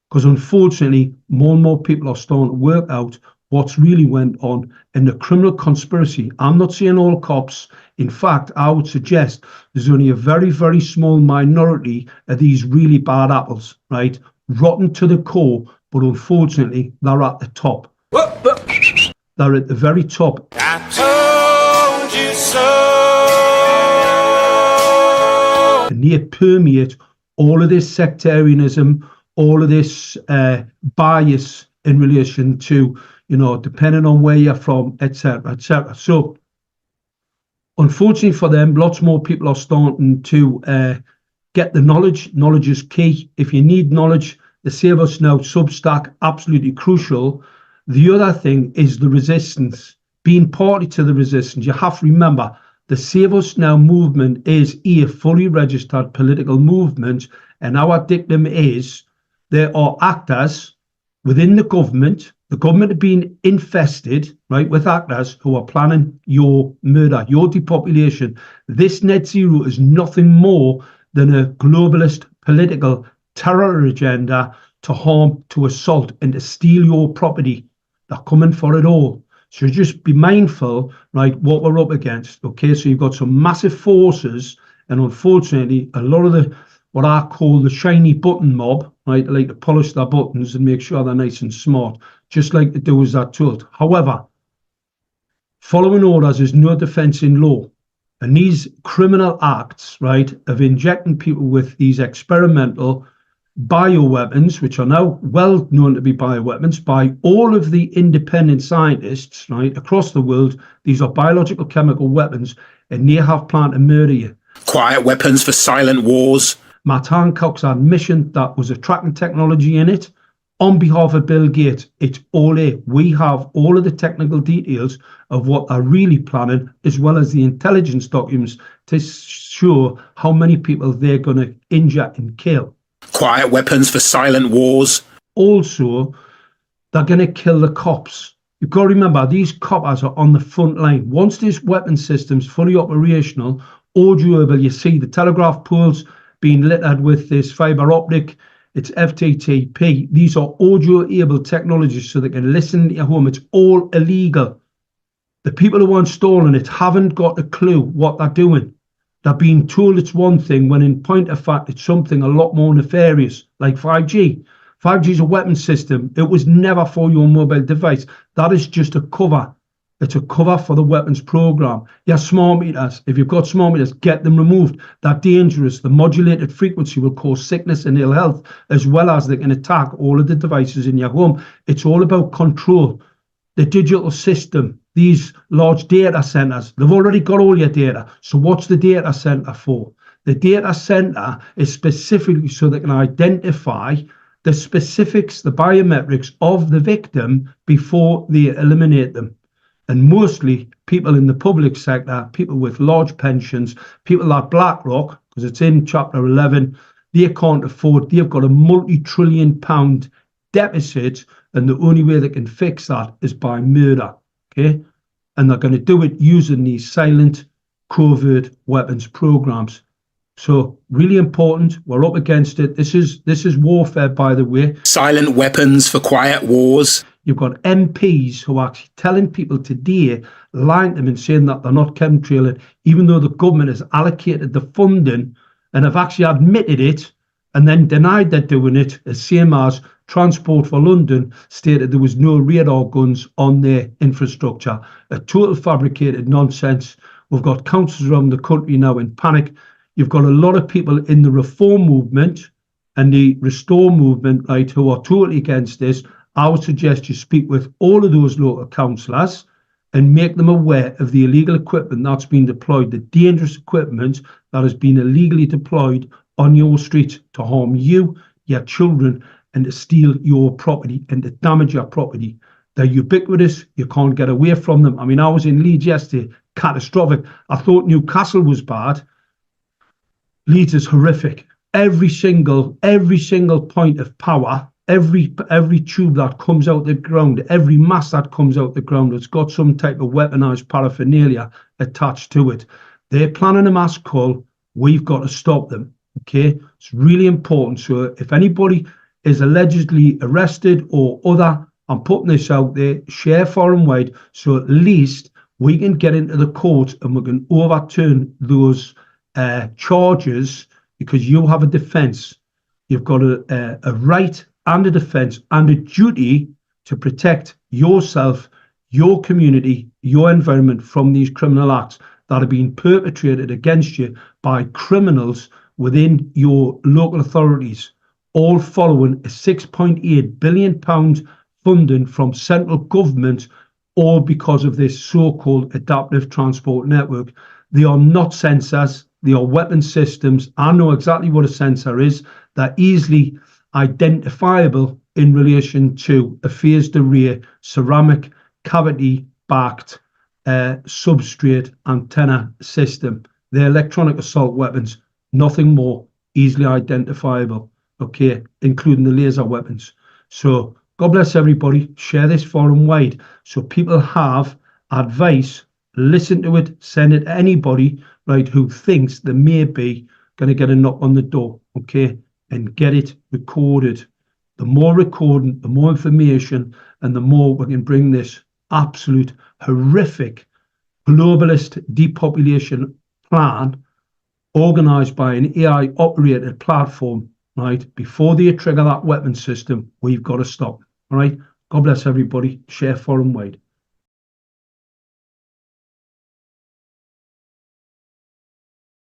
because unfortunately, more and more people are starting to work out what's really went on in the criminal conspiracy. I'm not saying all cops. In fact, I would suggest there's only a very, very small minority of these really bad apples, right? Rotten to the core, but unfortunately, they're at the top. They're at the very top. I told you so. And they permeate all of this sectarianism, all of this bias in relation to, you know, depending on where you're from, etc., etc. So, unfortunately for them, lots more people are starting to get the knowledge. Knowledge is key. If you need knowledge, the Save Us Now Substack, absolutely crucial. The other thing is the resistance, being party to the resistance. You have to remember, the Save Us Now movement is a fully registered political movement, and our dictum is there are actors within the government are being infested, right, with actors who are planning your murder, your depopulation. This net zero is nothing more than a globalist political terror agenda to harm, to assault, and to steal your property. They're coming for it all. So just be mindful, right, what we're up against. Okay, so you've got some massive forces, and unfortunately, a lot of the what I call the shiny button mob, right, they like to polish their buttons and make sure they're nice and smart, just like to do as they're told. However, following orders is no defence in law. And these criminal acts, right, of injecting people with these experimental bioweapons, which are now well known to be bioweapons by all of the independent scientists, right, across the world, these are biological chemical weapons, and they have planned to murder you. Quiet weapons for silent wars. Matt Hancock's admission that was a tracking technology in it. on behalf of Bill Gates, it's all here. We have all of the technical details of what they're really planning, as well as the intelligence documents to show how many people they're going to injure and kill. Quiet weapons for silent wars. Also, they're going to kill the cops. You've got to remember, these coppers are on the front line. Once this weapon system's fully operational, audioable, you see the telegraph poles being littered with this fibre optic. It's FTTP. These are audio-able technologies so they can listen to your home. It's all illegal. The people who are installing it haven't got a clue what they're doing. They're being told it's one thing when in point of fact it's something a lot more nefarious, like 5G. 5G is a weapon system. It was never for your mobile device. That is just a cover. It's a cover for the weapons program. Your smart meters, if you've got smart meters, get them removed. They're dangerous. The modulated frequency will cause sickness and ill health, as well as they can attack all of the devices in your home. It's all about control. The digital system, these large data centers, they've already got all your data. So what's the data center for? The data center is specifically so they can identify the specifics, the biometrics of the victim before they eliminate them. And mostly people in the public sector, people with large pensions, people like BlackRock, because it's in Chapter 11, they can't afford, they've got a multi-trillion pound deficit, and the only way they can fix that is by murder, okay? And they're going to do it using these silent, covert weapons programs. So really important. We're up against it. This is warfare, by the way. Silent weapons for quiet wars. You've got MPs who are actually telling people today, lying to them and saying that they're not chemtrailing, even though the government has allocated the funding and have actually admitted it and then denied they're doing it, the same as Transport for London stated there was no radar guns on their infrastructure. A total fabricated nonsense. We've got councils around the country now in panic. You've got a lot of people in the reform movement and the restore movement, right, who are totally against this. I would suggest you speak with all of those local councillors and make them aware of the illegal equipment that's been deployed, the dangerous equipment that has been illegally deployed on your street to harm you, your children, and to steal your property and to damage your property. They're ubiquitous. You can't get away from them. I mean, I was in Leeds yesterday, catastrophic. I thought Newcastle was bad. Leeds is horrific. Every single point of power, every tube that comes out the ground, every mast that comes out the ground, it's got some type of weaponized paraphernalia attached to it. They're planning a mass call. We've got to stop them. Okay, it's really important. So if anybody is allegedly arrested or other, I'm putting this out there, share far and wide, so at least we can get into the court and we can overturn those charges, because you have a defence. You've got a right and a defence and a duty to protect yourself, your community, your environment from these criminal acts that are being perpetrated against you by criminals within your local authorities, all following a £6.8 billion funding from central government, all because of this so-called adaptive transport network. They are not sensors. They are weapon systems. I know exactly what a sensor is. They're easily identifiable in relation to a phased array, ceramic, cavity-backed substrate antenna system. They're electronic assault weapons, nothing more, easily identifiable, okay, including the laser weapons. So God bless everybody. Share this far and wide so people have advice. Listen to it, send it to anybody, right, who thinks they may be going to get a knock on the door, okay, and get it recorded. The more recording, the more information, and the more we can bring this absolute horrific globalist depopulation plan organised by an AI-operated platform, right, before they trigger that weapon system, we've got to stop, all right? God bless everybody. Share far and wide.